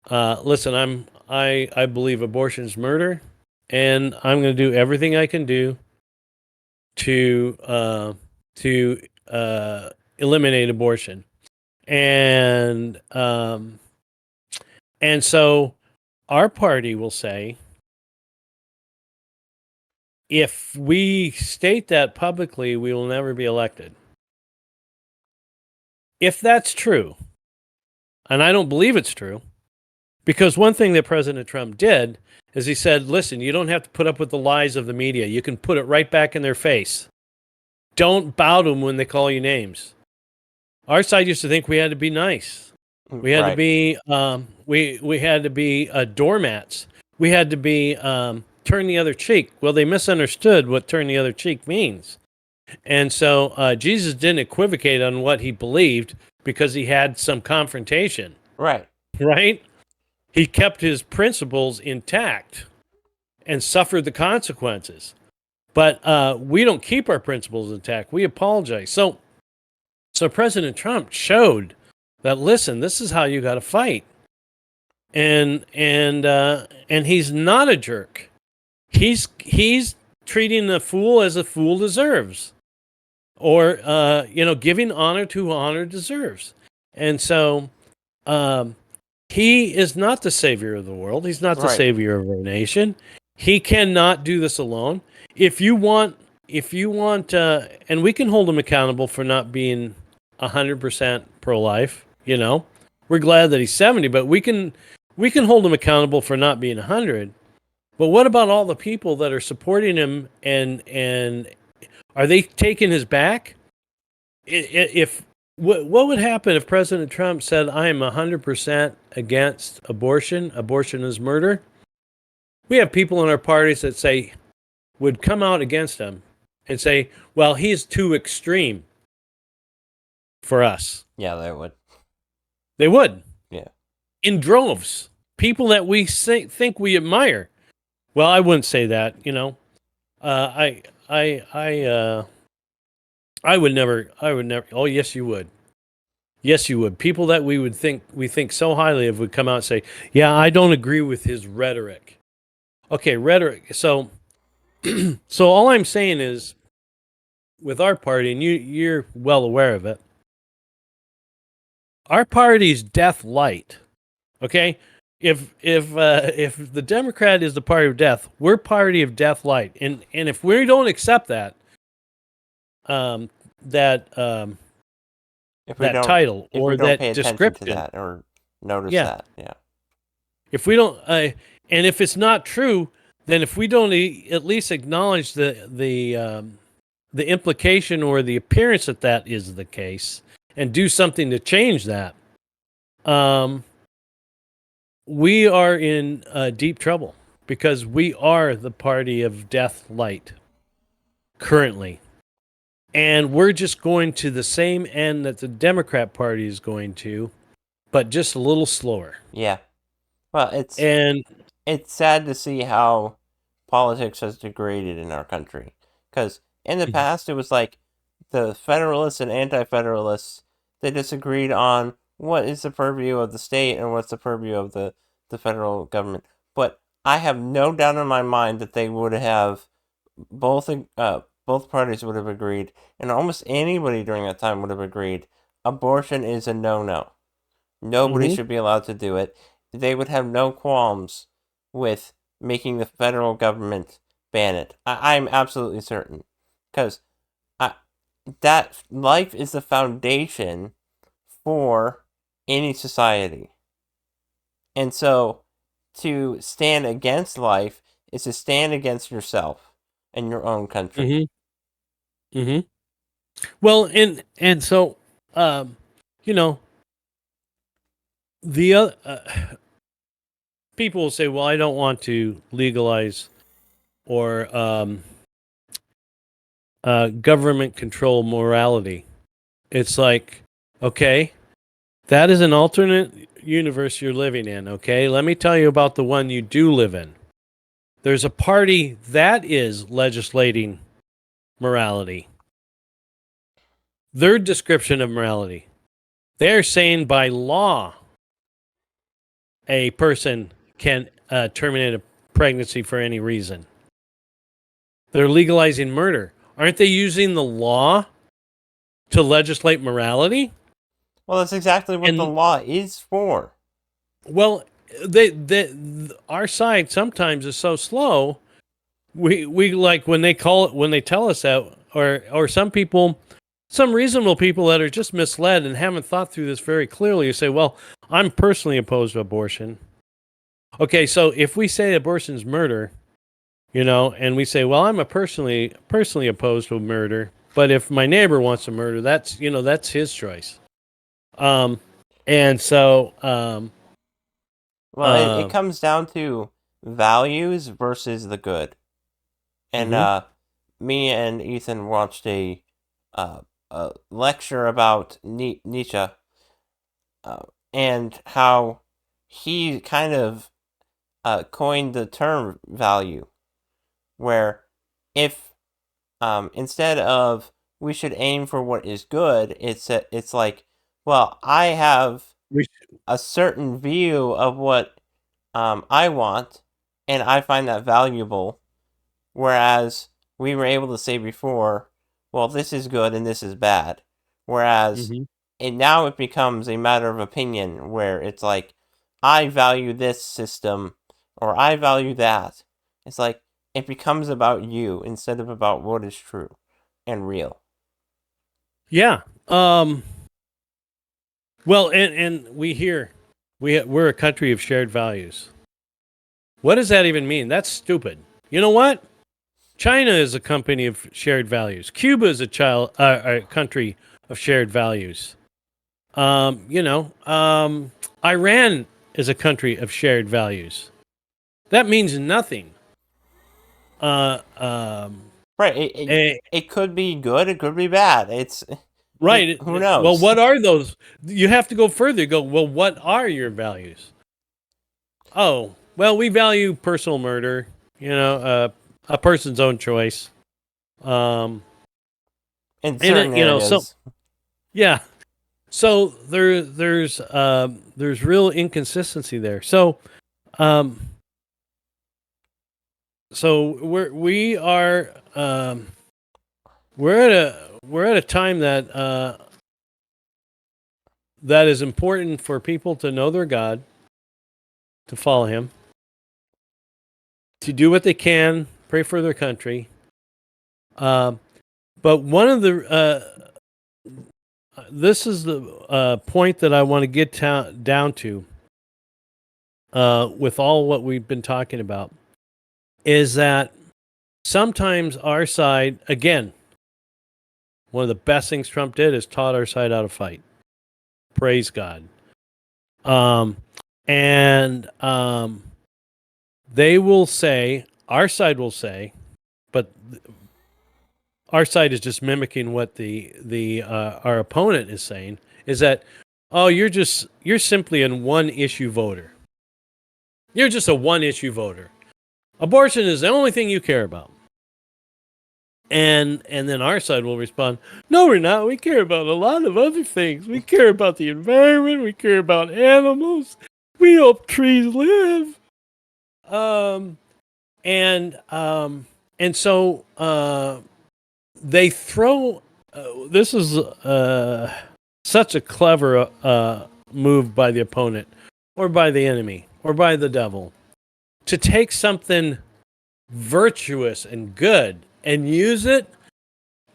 listen, I believe abortion is murder, and I'm going to do everything I can do to eliminate abortion, and so our party will say, if we state that publicly, we will never be elected. If that's true, and I don't believe it's true, because one thing that President Trump did is he said, listen, you don't have to put up with the lies of the media. You can put it right back in their face. Don't bow to them when they call you names. Our side used to think we had to be nice. We had to be we had to be doormats. We had to be turn the other cheek. Well, they misunderstood what turn the other cheek means. And so Jesus didn't equivocate on what he believed because he had some confrontation. Right. Right? He kept his principles intact and suffered the consequences. But we don't keep our principles intact. We apologize. So President Trump showed that, listen, this is how you got to fight. And he's not a jerk. He's treating the fool as a fool deserves, or giving honor to who honor deserves. And so he is not the savior of the world. He's not the savior of our nation. He cannot do this alone. If you want, and we can hold him accountable for not being 100% pro-life. We're glad that he's 70, but we can hold him accountable for not being 100. But what about all the people that are supporting him, and are they taking his back? What would happen if President Trump said, I am 100% against abortion. Abortion is murder. We have people in our parties that would come out against him and say, well, he's too extreme for us. Yeah, they would. They would. Yeah. In droves. People that we think we admire. Well, I wouldn't say that, I would never. Oh, yes, you would. Yes, you would. People that we think so highly of would come out and say, yeah, I don't agree with his rhetoric. Okay, rhetoric. So all I'm saying is, with our party, and you're well aware of it, our party's death light. Okay? If the Democrat is the party of death, we're party of death light. And if we don't accept that, title or that description to that or notice that, yeah. If we don't, and if it's not true, then if we don't at least acknowledge the implication or the appearance that is the case, and do something to change that, we are in deep trouble, because we are the party of death light currently. And we're just going to the same end that the Democrat Party is going to, but just a little slower. Yeah. Well, it's sad to see how politics has degraded in our country. Because in the past, it was like the Federalists and Anti-Federalists, they disagreed on what is the purview of the state and what's the purview of the federal government. But I have no doubt in my mind that they would have both parties would have agreed, and almost anybody during that time would have agreed, abortion is a no-no. Nobody should be allowed to do it. They would have no qualms with making the federal government ban it. I'm absolutely certain. Because that life is the foundation for any society. And so, to stand against life is to stand against yourself and your own country. Well, and so, the other people will say, well, I don't want to legalize or government control morality. It's like, okay, that is an alternate universe you're living in, okay? Let me tell you about the one you do live in. There's a party that is legislating morality. Their description of morality. They're saying by law a person can terminate a pregnancy for any reason. They're legalizing murder. Aren't they using the law to legislate morality? Well, that's exactly what the And law is for. well, our side sometimes is so slow. We like when they tell us that, or some people, some reasonable people that are just misled and haven't thought through this very clearly. You say, "Well, I'm personally opposed to abortion." Okay, so if we say abortion's murder, and we say, "Well, I'm a personally opposed to murder," but if my neighbor wants to murder, that's his choice. And so Well, it comes down to values versus the good. And me and Ethan watched a lecture about Nietzsche and how he kind of coined the term value, where if instead of we should aim for what is good, it's like, well, I have a certain view of what I want, and I find that valuable. Whereas we were able to say before, well, this is good and this is bad. Whereas now it becomes a matter of opinion, where it's like, I value this system or I value that. It's like it becomes about you instead of about what is true and real. Yeah. Well, and we're a country of shared values. What does that even mean? That's stupid. You know what? China is a company of shared values. Cuba is a country of shared values. Iran is a country of shared values. That means nothing. Right. It could be good. It could be bad. It's right. Who knows? Well, what are those? You have to go further. Go, well, what are your values? Oh, well, we value personal murder. A person's own choice. In certain areas. Yeah. So there's real inconsistency there. So we're at a time that that is important for people to know their God, to follow Him, to do what they can, pray for their country. But one of the this is the point that I want to get down to with all what we've been talking about, is that sometimes our side, again, one of the best things Trump did is taught our side how to fight. Praise God. They will say, our side will say, but our side is just mimicking what the our opponent is saying, is that, oh, you're simply a one issue voter. You're just a one issue voter. Abortion is the only thing you care about. And then our side will respond, no, we're not. We care about a lot of other things. We care about the environment. We care about animals. We hope trees live. And so they throw. This is such a clever move by the opponent, or by the enemy, or by the devil, to take something virtuous and good and use it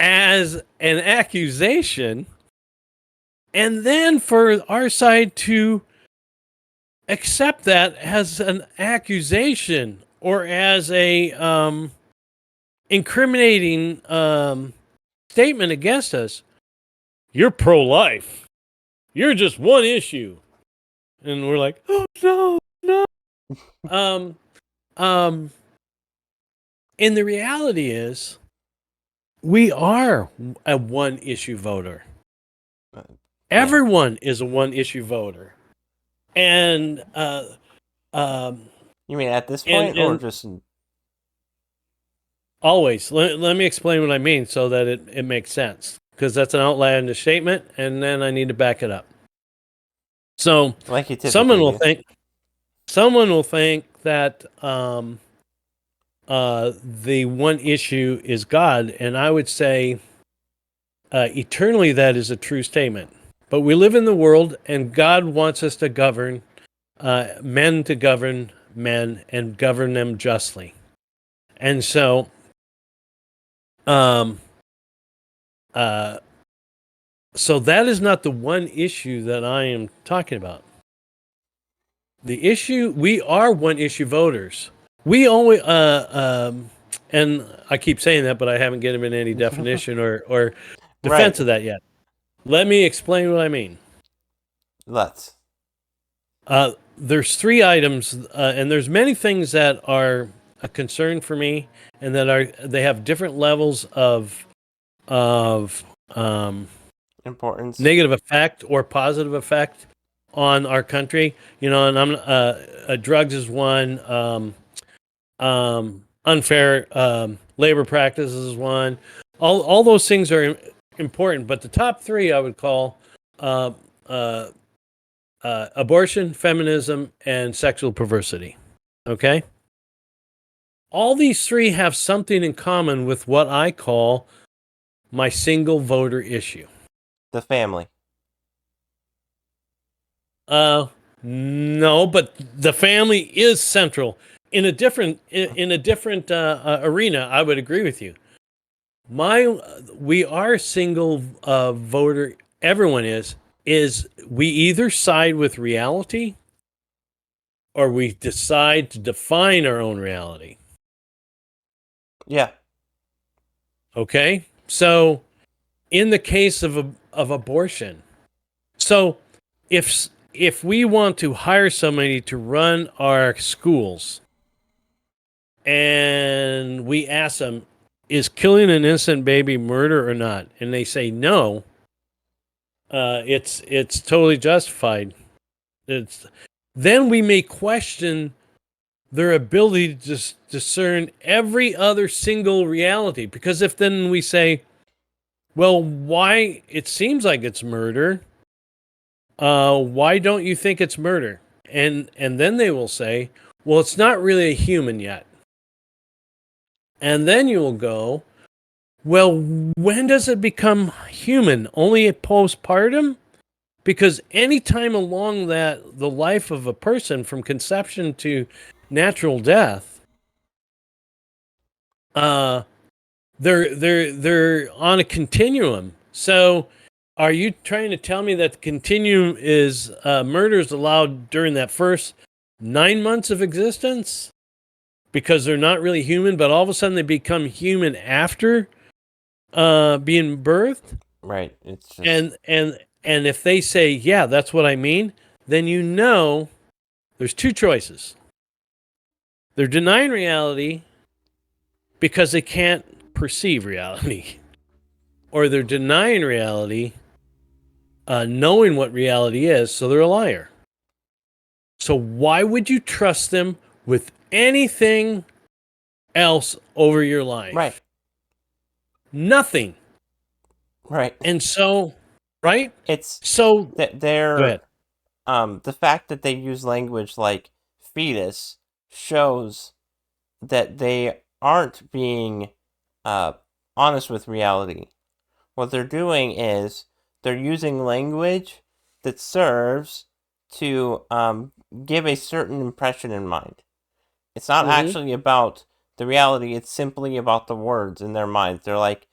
as an accusation, and then for our side to accept that as an accusation, or as a incriminating statement against us. You're pro-life. You're just one issue. And we're like, oh no. And the reality is, we are a one issue voter. Everyone is a one issue voter. and um, You mean at this and point, or and just always let me explain what I mean so that it makes sense, because that's an outlandish statement, and then I need to back it up. So like you someone typically will do? think someone will think that the one issue is God, and I would say eternally that is a true statement. But we live in the world, and God wants us to govern men, to govern men and govern them justly. And so, um, uh, so that is not the one issue that I am talking about. The issue, we are one issue voters. We only, and I keep saying that, but I haven't given any definition or defense Right. of that yet. Let me explain what I mean. Let's. There's three items, and there's many things that are a concern for me, and that are they have different levels of Importance. negative effect or positive effect on our country. You know, and I'm drugs is one. Unfair labor practices is one. All those things are important, but the top three I would call uh, uh, abortion, feminism, and sexual perversity. Okay? All these three have something in common with what I call my single voter issue. The family. Uh, no, but the family is central in a different arena. I would agree with you. We are single voter. Everyone is we either side with reality or we decide to define our own reality. Yeah. Okay, so in the case of abortion, so if we want to hire somebody to run our schools, and we ask them, is killing an innocent baby murder or not? And they say no. It's totally justified. It's then we may question their ability to discern every other single reality. Because if then we say, well, why it seems like it's murder, why don't you think it's murder? And then they will say, well, it's not really a human yet. And then you will go, well, when does it become human? Only at postpartum? Because any time along the life of a person from conception to natural death, uh, they're on a continuum. So, are you trying to tell me that the continuum is murder is allowed during that first 9 months of existence because they're not really human, but all of a sudden they become human after being birthed? Right. It's just And if they say, yeah, that's what I mean, then you know there's two choices. They're denying reality because they can't perceive reality, or they're denying reality knowing what reality is, so they're a liar. So why would you trust them with anything else over your life? right. Nothing. Right. And so, right? It's So, that go they're ahead. the fact that they use language like fetus shows that they aren't being uh, honest with reality. What they're doing is they're using language that serves to give a certain impression in mind. It's not Mm-hmm. actually about the reality, it's simply about the words in their minds. They're like,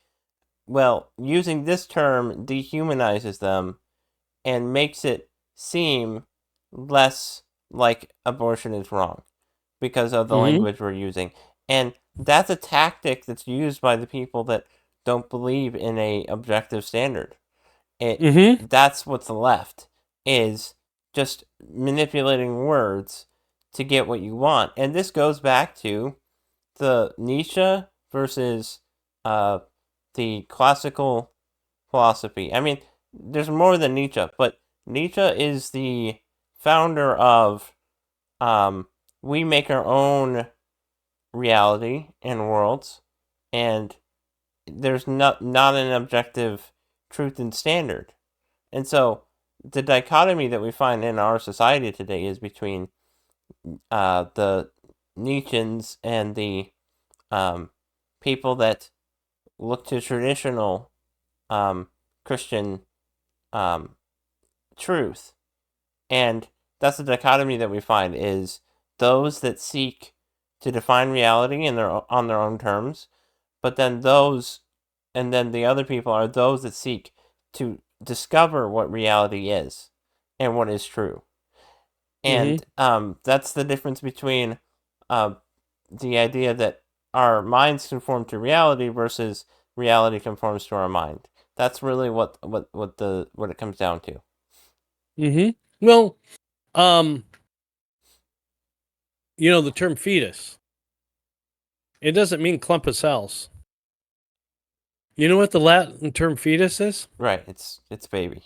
well, using this term dehumanizes them and makes it seem less like abortion is wrong because of the Mm-hmm. language we're using. And that's a tactic that's used by the people that don't believe in a objective standard. Mm-hmm. That's what's left is just manipulating words to get what you want. And this goes back to the Nietzsche versus uh, the classical philosophy. I mean, there's more than Nietzsche, but Nietzsche is the founder of we make our own reality and worlds, and there's not an objective truth and standard. And so the dichotomy that we find in our society today is between the Nietzscheans and the people that look to traditional Christian truth. And that's the dichotomy that we find, is those that seek to define reality on their own terms, but then the other people are those that seek to discover what reality is and what is true. And that's the difference between the idea that our minds conform to reality versus reality conforms to our mind. That's really what it comes down to. Well, the term fetus, it doesn't mean clump of cells. You know what the Latin term fetus is? Right, it's baby.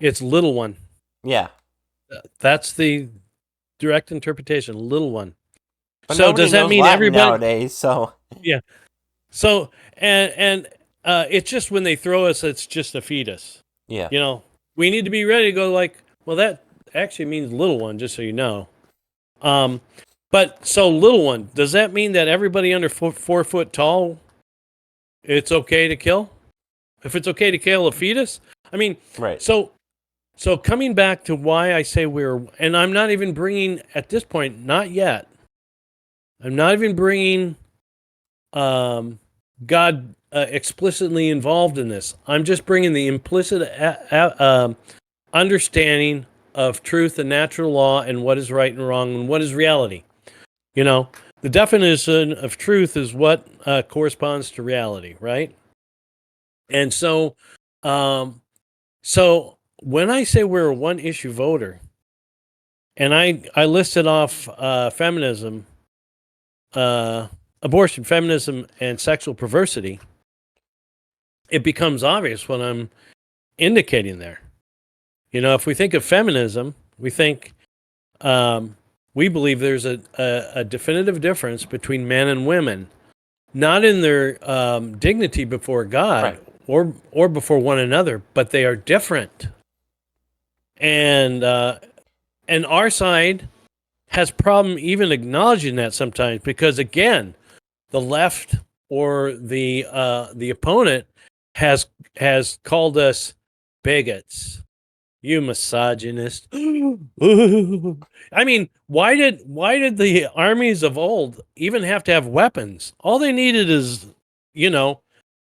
It's little one. Yeah. That's the direct interpretation, little one. But so does that mean Latin everybody nowadays? So yeah. So and it's just when they throw us, it's just a fetus. Yeah. We need to be ready to go like, well, that actually means little one, just so you know. But so little one, does that mean that everybody under 4 foot tall, it's okay to kill? If it's okay to kill a fetus? I mean, right. So coming back to why I say and I'm not even bringing, at this point, not yet, I'm not even bringing God explicitly involved in this. I'm just bringing the implicit understanding of truth and natural law and what is right and wrong and what is reality. The definition of truth is what corresponds to reality, right? And so when I say we're a one-issue voter, and I listed off feminism, abortion, feminism, and sexual perversity, it becomes obvious what I'm indicating there. If we think of feminism, we think we believe there's a definitive difference between men and women, not in their dignity before God, right, or before one another, but they are different. And our side has problem even acknowledging that sometimes, because again, the left or the opponent has called us bigots. You misogynist. I mean, why did the armies of old even have to have weapons? All they needed is,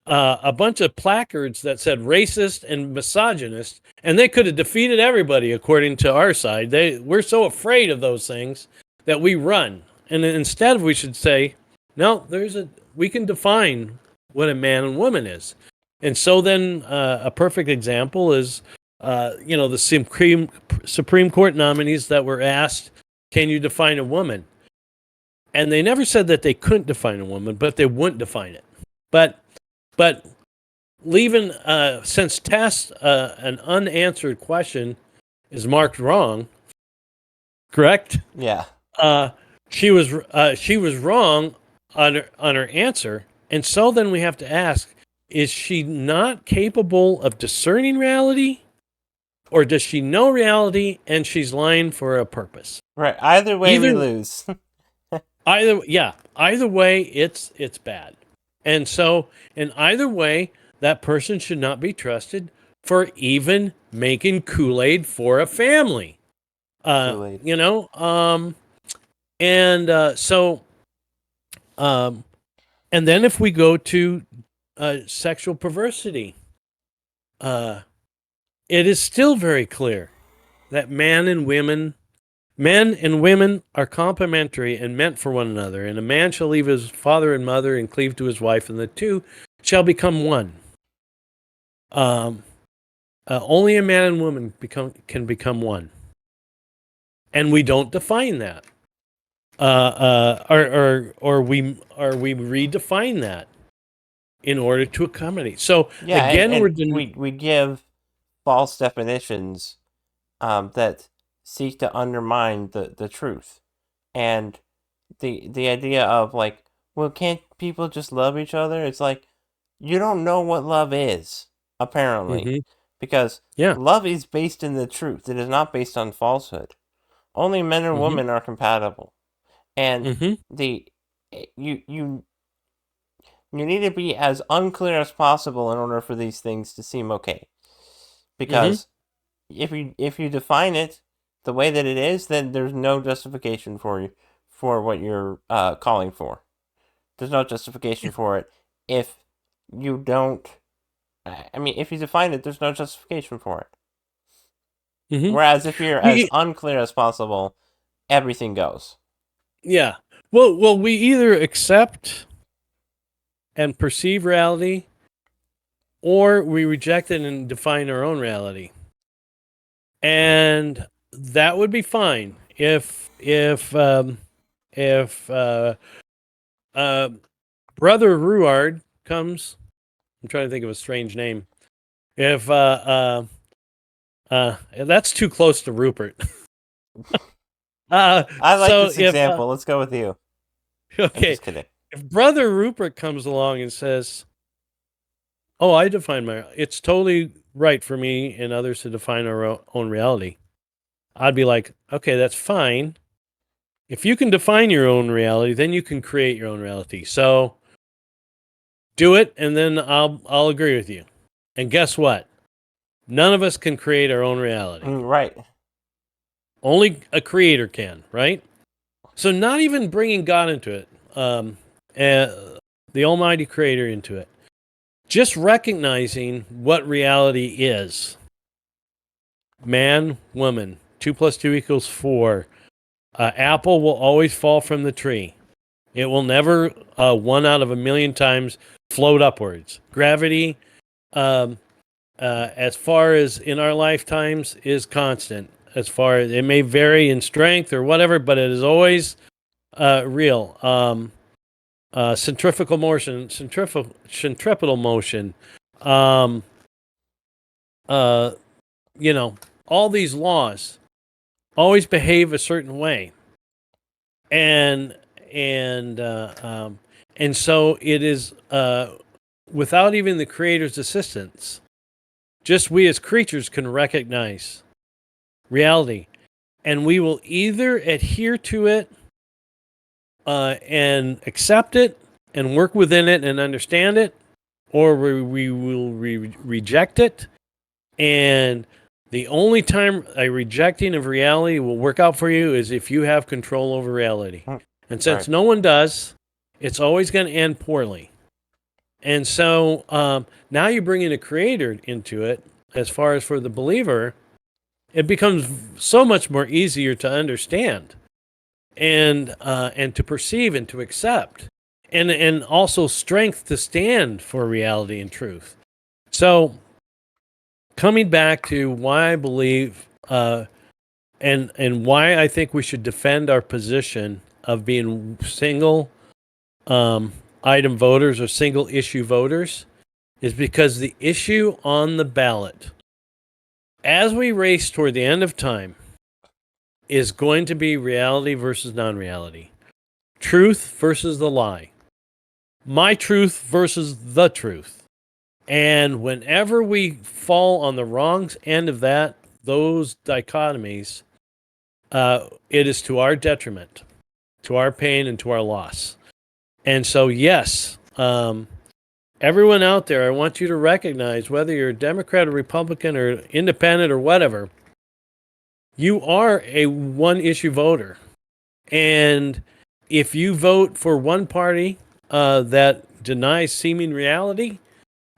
a bunch of placards that said racist and misogynist, and they could have defeated everybody according to our side. We're so afraid of those things that we run. And instead we should say, no, we can define what a man and woman is. And so then a perfect example is the Supreme Court nominees that were asked, can you define a woman? And they never said that they couldn't define a woman, but they wouldn't define it. But leaving, since test an unanswered question is marked wrong, correct? Yeah. She was wrong on her answer, and so then we have to ask: is she not capable of discerning reality, or does she know reality and she's lying for a purpose? Right. Either way, we lose. Either way, it's bad. And so, in either way, that person should not be trusted for even making Kool-Aid for a family. Kool-Aid. And then if we go to sexual perversity, it is still very clear that men and women are complementary and meant for one another. And a man shall leave his father and mother and cleave to his wife, and the two shall become one. Only a man and woman can become one, and we don't define that. Or we redefine that in order to accommodate. So again, we give false definitions that seek to undermine the truth. And the idea of like, well, can't people just love each other? It's like, you don't know what love is, apparently, Mm-hmm. because Yeah. love is based in the truth. It is not based on falsehood. Only men and Mm-hmm. women are compatible, and Mm-hmm. the you need to be as unclear as possible in order for these things to seem okay. Mm-hmm. Because if you define it the way that it is, then there's no justification for what you're calling for. There's no justification for it if you don't. I mean, if you define it, there's no justification for it. Mm-hmm. Whereas if you're as unclear as possible, everything goes. Yeah. Well, we either accept and perceive reality, or we reject it and define our own reality. And that would be fine if uh, Brother Ruard comes. I'm trying to think of a strange name. If that's too close to Rupert. I like So this if example. Let's go with you. I'm okay, just kidding. if Brother Rupert comes along and says, "Oh, I define my," it's totally right for me and others to define our own reality. I'd be like, okay, that's fine. If you can define your own reality, then you can create your own reality. So do it, and then I'll agree with you. And guess what? None of us can create our own reality. Right. Only a creator can, right? So not even bringing God into it, the Almighty Creator into it, just recognizing what reality is. Man, woman, 2 + 2 = 4. Apple will always fall from the tree. It will never, 1 out of 1,000,000 times, float upwards. Gravity, um, as far as in our lifetimes, is constant. As far as it may vary in strength or whatever, but it is always real. Centrifugal motion, centripetal motion. Um, uh, all these laws always behave a certain way, and and uh, um, and so it is without even the Creator's assistance. Just we as creatures can recognize reality, and we will either adhere to it and accept it and work within it and understand it, or we will reject it. And the only time a rejecting of reality will work out for you is if you have control over reality. And since Right. no one does, it's always going to end poorly. And so now you bring in a creator into it. As far as for the believer, it becomes so much more easier to understand and to perceive and to accept, and also strength to stand for reality and truth. So coming back to why I believe and why I think we should defend our position of being single item voters or single issue voters is because the issue on the ballot, as we race toward the end of time, is going to be reality versus non-reality, truth versus the lie, my truth versus the truth. And whenever we fall on the wrong end of those dichotomies, it is to our detriment, to our pain, and to our loss. And so, yes, everyone out there, I want you to recognize, whether you're a Democrat or Republican or independent or whatever, you are a one-issue voter. And if you vote for one party that denies seeming reality,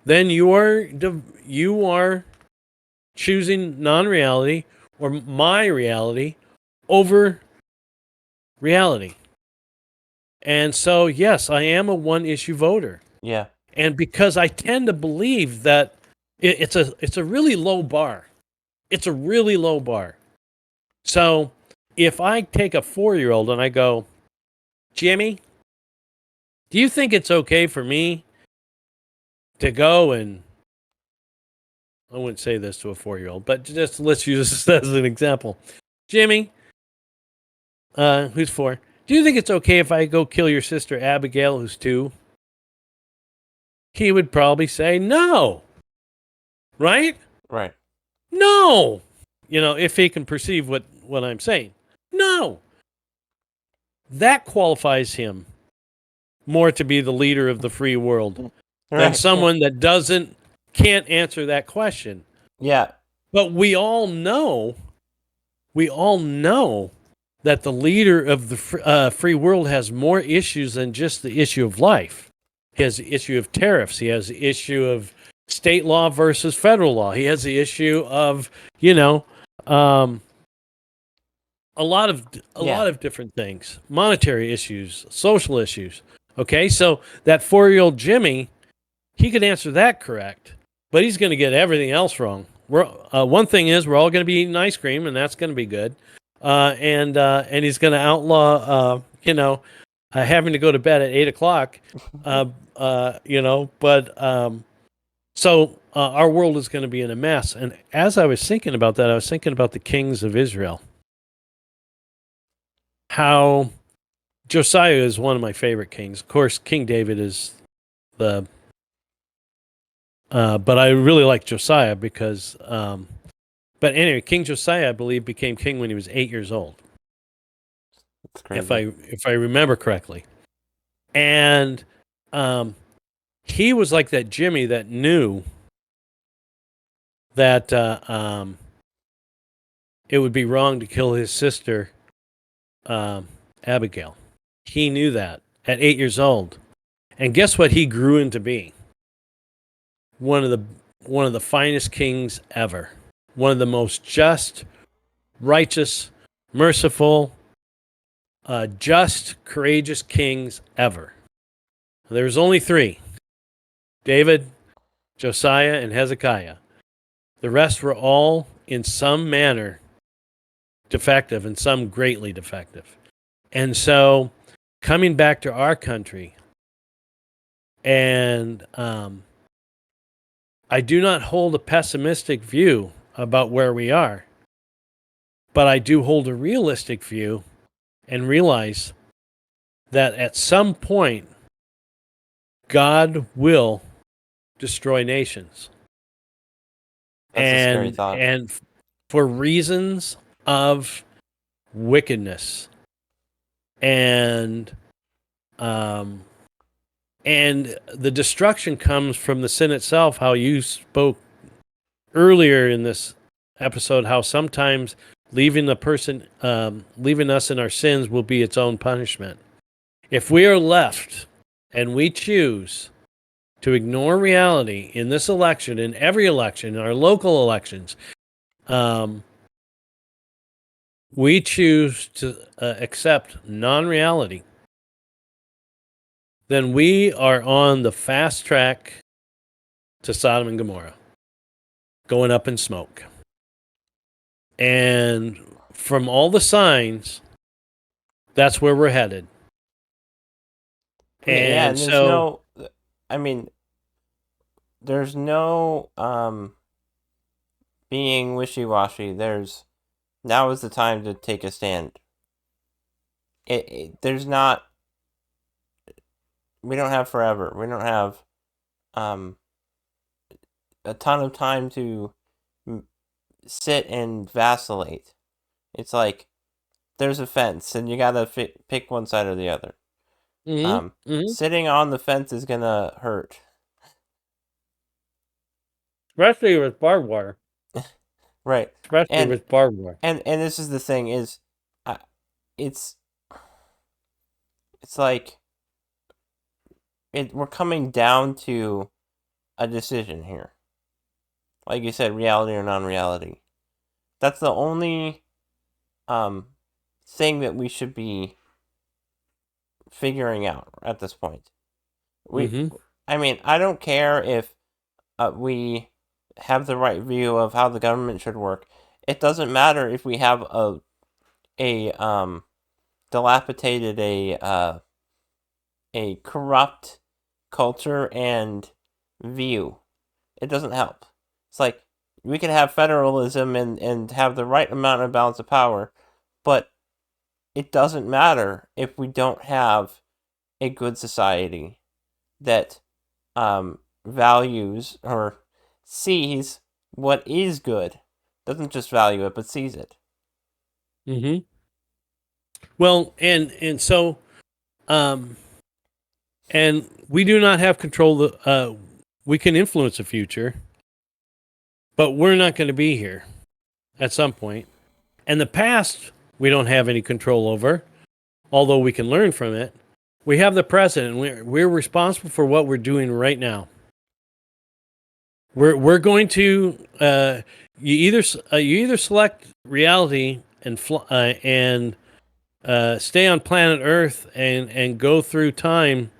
then you are choosing non-reality or my reality over reality. And so, yes, I am a one-issue voter. Yeah. And because I tend to believe that it's a really low bar. It's a really low bar. So if I take a 4-year-old and I go, Jimmy, do you think it's okay for me to go and, I wouldn't say this to a 4-year-old, but just let's use this as an example. Jimmy, who's 4, do you think it's okay if I go kill your sister Abigail, who's 2? He would probably say no. Right? Right. No. If he can perceive what I'm saying. No. That qualifies him more to be the leader of the free world than Right. someone that can't answer that question. Yeah. But we all know that the leader of the free world has more issues than just the issue of life. He has the issue of tariffs. He has the issue of state law versus federal law. He has the issue of, a lot of different things, monetary issues, social issues. Okay, so that 4-year-old Jimmy, he could answer that correct, but he's going to get everything else wrong. One thing is we're all going to be eating ice cream, and that's going to be good. And he's going to outlaw, having to go to bed at 8 o'clock. So our world is going to be in a mess. And as I was thinking about that, I was thinking about the kings of Israel. How Josiah is one of my favorite kings. Of course, King David is but I really like Josiah because, but anyway, King Josiah, I believe, became king when he was 8 years old. That's crazy. If I remember correctly. And he was like that Jimmy that knew that it would be wrong to kill his sister Abigail. He knew that at 8 years old. And guess what he grew into being? One of the finest kings ever. One of the most just, righteous, merciful, just, courageous kings ever. There was only 3. David, Josiah, and Hezekiah. The rest were all in some manner defective and some greatly defective. And so coming back to our country, and I do not hold a pessimistic view about where we are, but I do hold a realistic view and realize that at some point, God will destroy nations. That's a scary thought. And for reasons of wickedness. And the destruction comes from the sin itself, how you spoke earlier in this episode, how sometimes leaving us in our sins will be its own punishment. If we are left and we choose to ignore reality in this election, in every election, in our local elections, we choose to accept non-reality, then we are on the fast track to Sodom and Gomorrah, going up in smoke. And from all the signs, that's where we're headed. And there's no being wishy-washy. Now is the time to take a stand. There's not. We don't have forever. We don't have a ton of time to sit and vacillate. It's like there's a fence, and you gotta pick one side or the other. Sitting on the fence is gonna hurt, especially with barbed wire. Right. Especially with barbed wire. And this is the thing is, it's like we're coming down to a decision here. Like you said, reality or non-reality. That's the only thing that we should be figuring out at this point. I mean, I don't care if we have the right view of how the government should work. It doesn't matter if we have a dilapidated, a corrupt culture and view. It doesn't help. It's like we can have federalism and have the right amount of balance of power, but it doesn't matter if we don't have a good society that values or sees what is good. Doesn't just value it, but sees it. Mm-hmm. Well, and so, and we do not have control. We can influence the future, but we're not going to be here at some point. And the past, we don't have any control over, although we can learn from it. We have the present, and we're responsible for what we're doing right now. We're going to you either select reality and stay on planet Earth and go through time,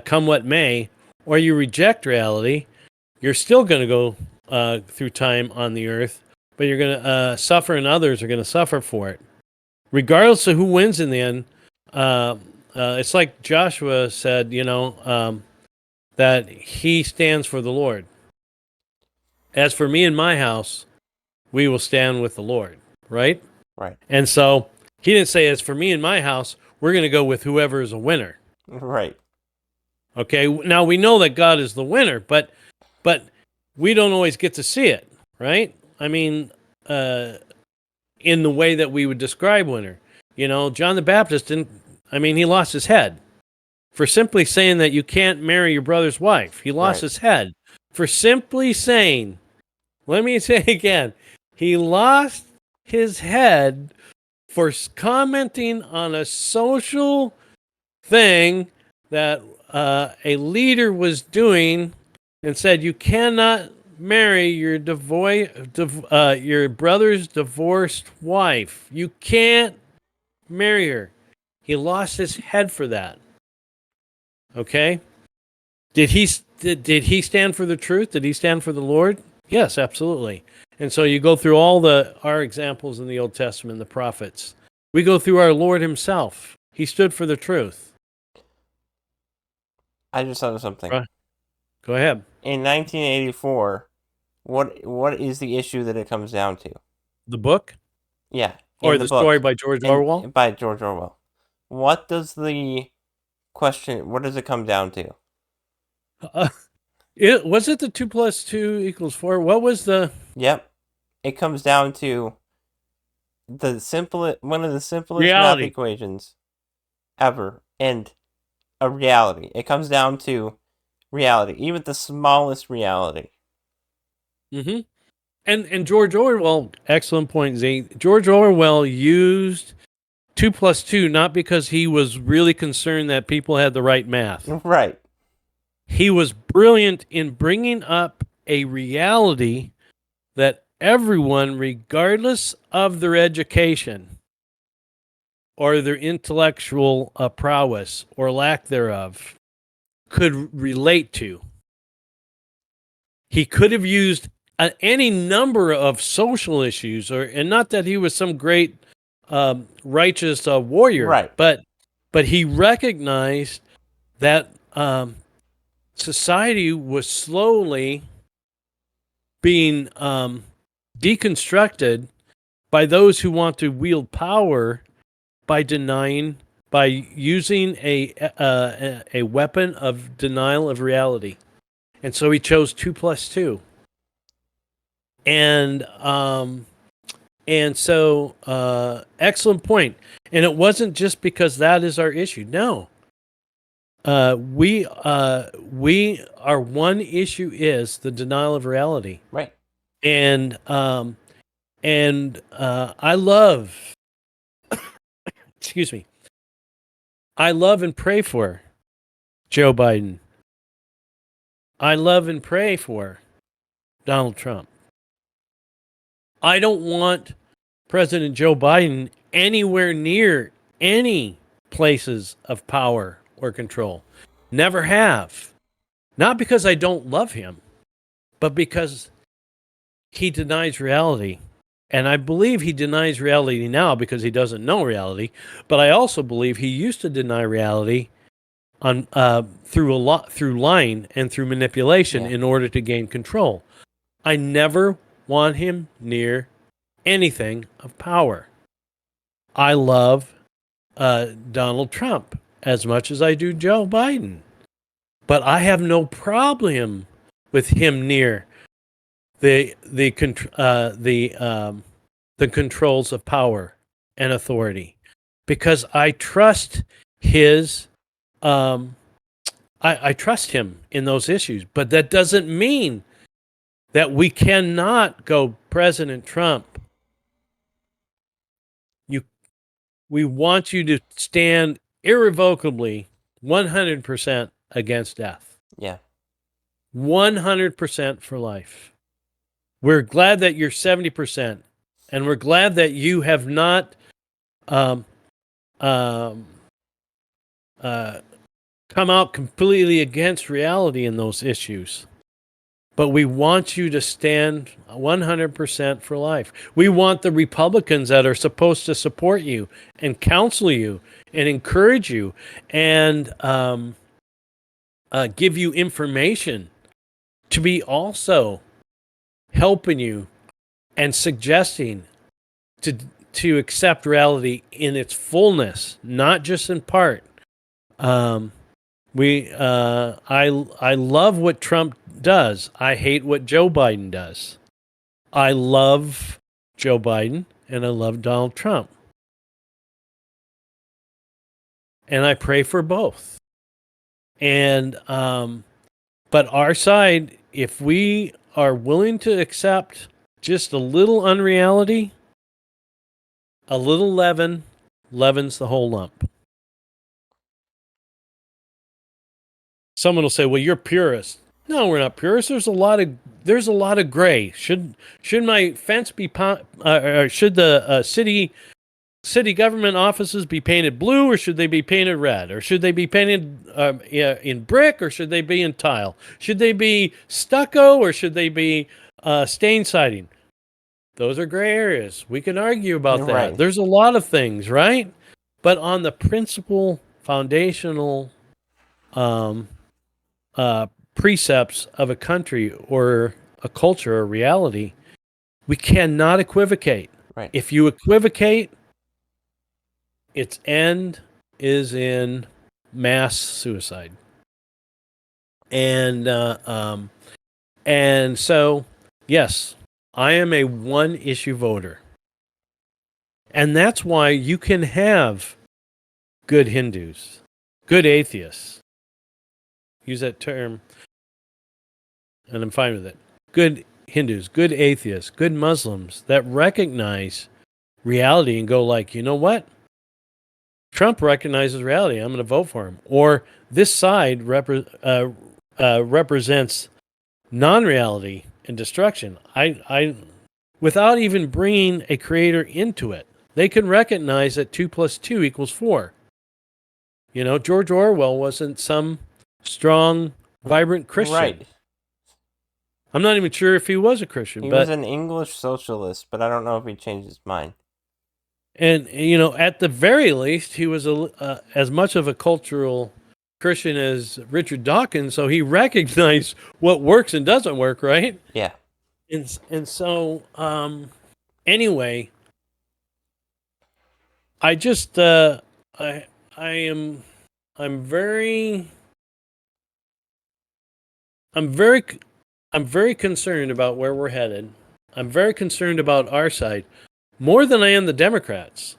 come what may, or you reject reality. You're still going to go through time on the Earth, but you're going to suffer, and others are going to suffer for it, regardless of who wins in the end. It's like Joshua said, that he stands for the Lord. As for me and my house, we will stand with the Lord, right? Right. And so he didn't say, as for me and my house, we're going to go with whoever is a winner. Right. Okay. Now we know that God is the winner, but we don't always get to see it, right? I mean, in the way that we would describe winner. John the Baptist he lost his head for simply saying that you can't marry your brother's wife. He lost his head for simply saying, let me say again, he lost his head for commenting on a social thing that a leader was doing, and said you cannot marry your brother's divorced wife. You can't marry her. He lost his head for that. Okay? Did he stand for the truth? Did he stand for the Lord? Yes, absolutely. And so you go through all our examples in the Old Testament, the prophets. We go through our Lord himself. He stood for the truth. I just thought of something. Go ahead. In 1984, what is the issue that it comes down to? The book? Yeah. Or the story by George Orwell? By George Orwell. What does it come down to? Was it the 2 + 2 = 4? What was the... Yep. It comes down to one of the simplest reality. math equations ever, and a reality. It comes down to reality, even the smallest reality. Mm-hmm. And George Orwell, excellent point, Z. George Orwell used 2 + 2 not because he was really concerned that people had the right math. Right. He was brilliant in bringing up a reality that everyone, regardless of their education or their intellectual prowess or lack thereof, could relate to. He could have used any number of social issues, and not that he was some great righteous warrior, right? But he recognized that society was slowly being deconstructed by those who want to wield power by using a weapon of denial of reality. And so he chose 2 + 2. And so excellent point. And it wasn't just because that is our issue. No. Our one issue is the denial of reality. Right. And I love excuse me. I love and pray for Joe Biden. I love and pray for Donald Trump. I don't want President Joe Biden anywhere near any places of power or control. Never have. Not because I don't love him, but because he denies reality. And I believe he denies reality now because he doesn't know reality. But I also believe he used to deny reality through lying and through manipulation in order to gain control. I never want him near anything of power. I love Donald Trump as much as I do Joe Biden, but I have no problem with him near the controls of power and authority, because I trust his I trust him in those issues. But that doesn't mean that we cannot go, President Trump, we want you to stand irrevocably 100% against death. Yeah. 100% for life. We're glad that you're 70%, and we're glad that you have not um, um, come out completely against reality in those issues. But we want you to stand 100% for life. We want the Republicans that are supposed to support you and counsel you and encourage you and give you information to be also helping you and suggesting to accept reality in its fullness, not just in part. I love what Trump does. I hate what Joe Biden does. I love Joe Biden and I love Donald Trump. And I pray for both. And but our side, if we are willing to accept just a little unreality, a little leaven leavens the whole lump. Someone will say, "Well, you're purist." No, we're not purists. There's a lot of gray. Should my fence be or should the city government offices be painted blue, or should they be painted red, or should they be painted in brick, or should they be in tile? Should they be stucco, or should they be stain siding? Those are gray areas. We can argue about that. Right. There's a lot of things, right? But on the principal foundational precepts of a country or a culture or reality, we cannot equivocate. Right. If you equivocate, its end is in mass suicide. And so, yes, I am a one-issue voter. And that's why you can have good Hindus, good atheists. Use that term, and I'm fine with it. Good Hindus, good atheists, good Muslims that recognize reality and go like, you know what? Trump recognizes reality. I'm going to vote for him. Or this side represents non-reality and destruction. I, without even bringing a creator into it, they can recognize that 2 + 2 = 4. You know, George Orwell wasn't some strong, vibrant Christian. Right. I'm not even sure if he was a Christian. He but was an English socialist, but I don't know if he changed his mind. And, you know, at the very least, he was as much of a cultural Christian as Richard Dawkins, so he recognized what works and doesn't work, right? Yeah. And so, anyway, I just, I'm very concerned about where we're headed. I'm very concerned about our side. More than I am the Democrats.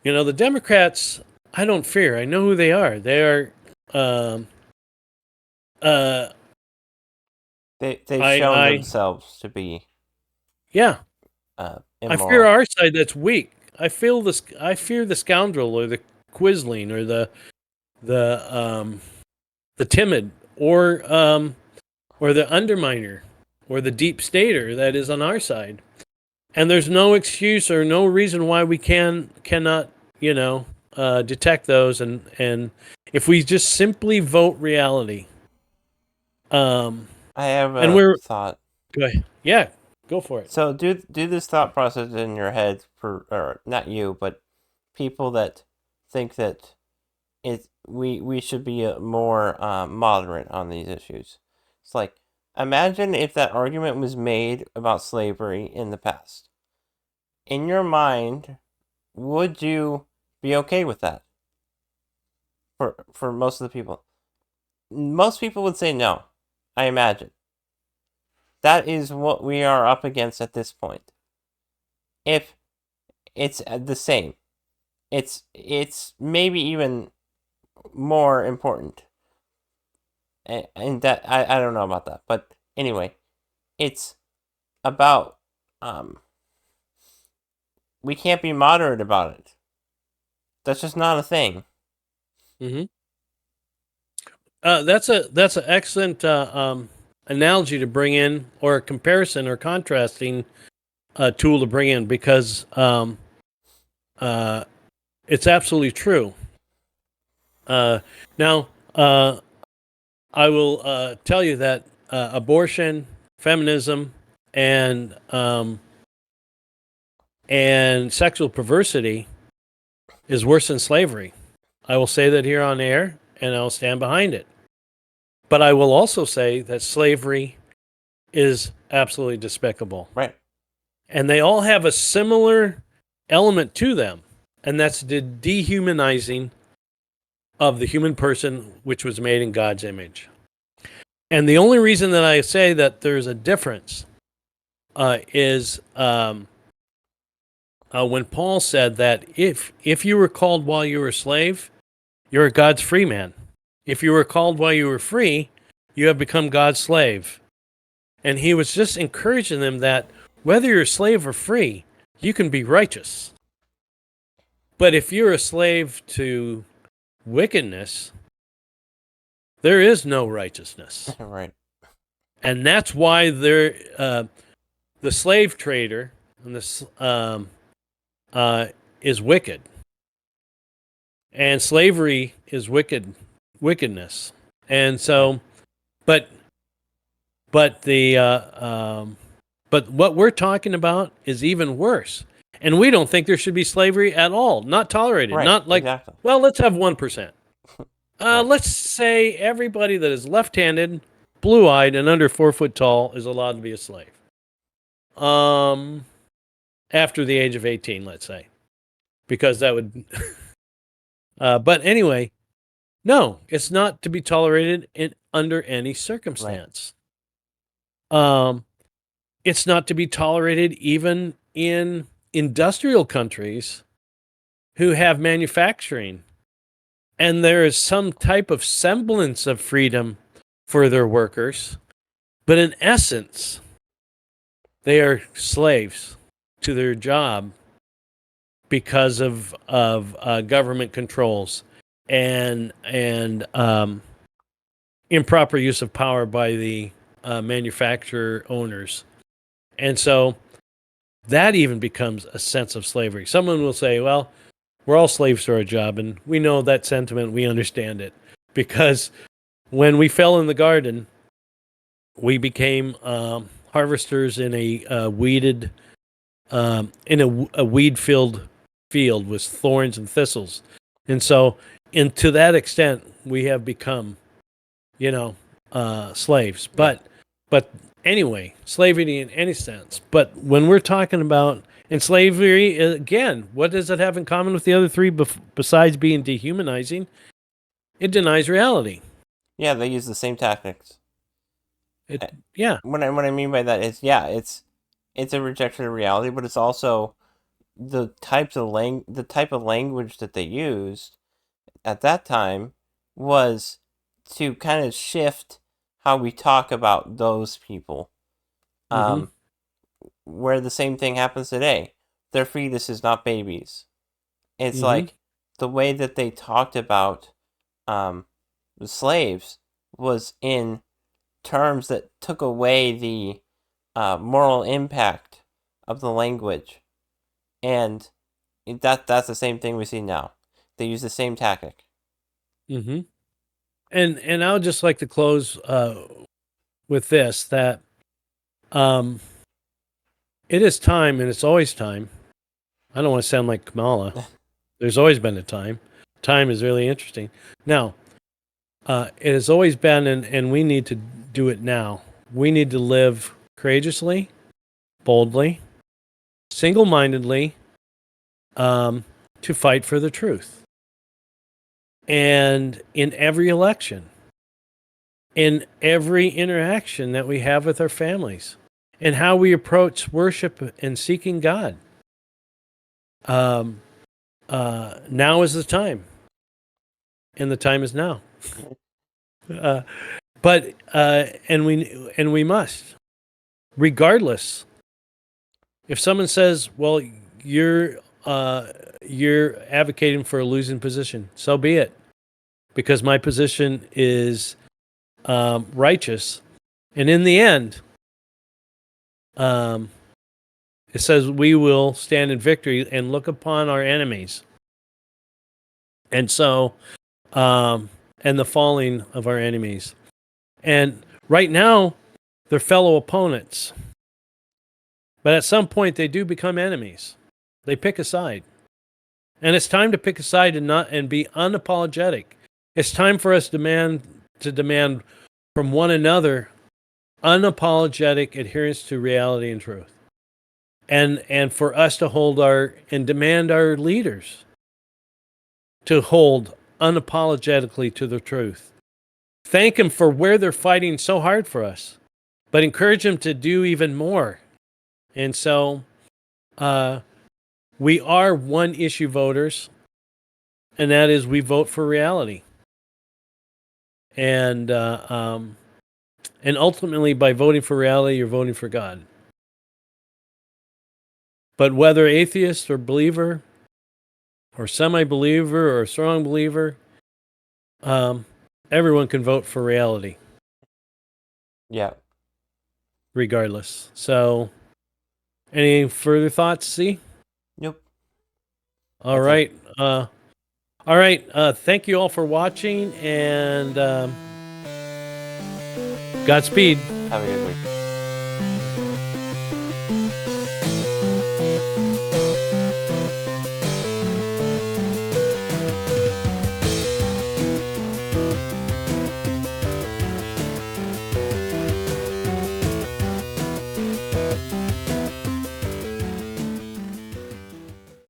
You know, the Democrats, I don't fear. I know who they are. They are. They've shown themselves to be. Yeah. Immoral. I fear our side that's weak. I fear the scoundrel or the quisling or the timid or the underminer or the deep stater that is on our side. And there's no excuse or no reason why we cannot, detect those. And if we just simply vote reality. I have a thought. Go ahead. Yeah, go for it. So do this thought process in your head or not you, but people that think that we should be more moderate on these issues. It's like Imagine if that argument was made about slavery in the past. In your mind, would you be okay with that? For most of the people, most people would say no. I imagine that is what we are up against at this point. If it's the same, it's maybe even more important. And that I don't know about that, but anyway, it's about we can't be moderate about it. That's just not a thing. Mm-hmm. That's an excellent analogy to bring in, or a comparison or contrasting tool to bring in, because it's absolutely true. Now, I will tell you that abortion, feminism, and sexual perversity is worse than slavery. I will say that here on air, and I'll stand behind it. But I will also say that slavery is absolutely despicable. Right. And they all have a similar element to them, and that's the dehumanizing of the human person, which was made in God's image. And the only reason that I say that there's a difference is when Paul said that if you were called while you were a slave, you're God's free man. If you were called while you were free, you have become God's slave. And he was just encouraging them that whether you're a slave or free, you can be righteous. But if you're a slave to wickedness, there is no righteousness. Right. And that's why the slave trader and this is wicked, and slavery is wickedness. And so, but what we're talking about is even worse. And we don't think there should be slavery at all, not tolerated, Right, not like, exactly. well, let's have 1%. Right. Let's say everybody that is left-handed, blue-eyed, and under 4 foot tall is allowed to be a slave. After the age of 18, let's say, because that would. But anyway, no, it's not to be tolerated under any circumstance. Right. It's not to be tolerated even in industrial countries who have manufacturing, and there is some type of semblance of freedom for their workers, but in essence, they are slaves to their job because of government controls and improper use of power by the manufacturer owners. And so that even becomes a sense of slavery. Someone will say, well, we're all slaves to our job, and we know that sentiment, we understand it, because when we fell in the garden, we became harvesters in a weeded, in a weed-filled field with thorns and thistles. And so, to that extent, we have become, slaves. But anyway, slavery in any sense. But when we're talking about, and slavery, again, what does it have in common with the other three besides being dehumanizing? It denies reality. Yeah, they use the same tactics. Yeah. What I mean by that is, yeah, it's a rejection of reality, but it's also the type of language that they used at that time was to kind of shift how we talk about those people. Where the same thing happens today. They're fetuses, not babies. It's like the way that they talked about the slaves was in terms that took away the moral impact of the language. And that's the same thing we see now. They use the same tactic. Mm-hmm. And I would just like to close with this, that it is time, and it's always time. I don't want to sound like Kamala. There's always been a time. Time is really interesting. Now, it has always been, and we need to do it now, we need to live courageously, boldly, single-mindedly, to fight for the truth. And in every election, in every interaction that we have with our families, and how we approach worship and seeking God. Now is the time, and the time is now. And we must, regardless. If someone says, "Well, you're advocating for a losing position," so be it, because my position is righteous, and in the end, it says we will stand in victory and look upon our enemies, and so, and the falling of our enemies, and right now, they're fellow opponents, but at some point they do become enemies. They pick a side, and it's time to pick a side and be unapologetic. It's time for us to demand from one another unapologetic adherence to reality and truth. And for us to demand our leaders to hold unapologetically to the truth. Thank them for where they're fighting so hard for us, but encourage them to do even more. And so we are one issue voters, and that is we vote for reality. And ultimately, by voting for reality, you're voting for God. But whether atheist or believer, or semi-believer or strong believer, everyone can vote for reality. Yeah. Regardless. So, any further thoughts, C? Nope. All right. All right. Thank you all for watching, and Godspeed. Have a good week.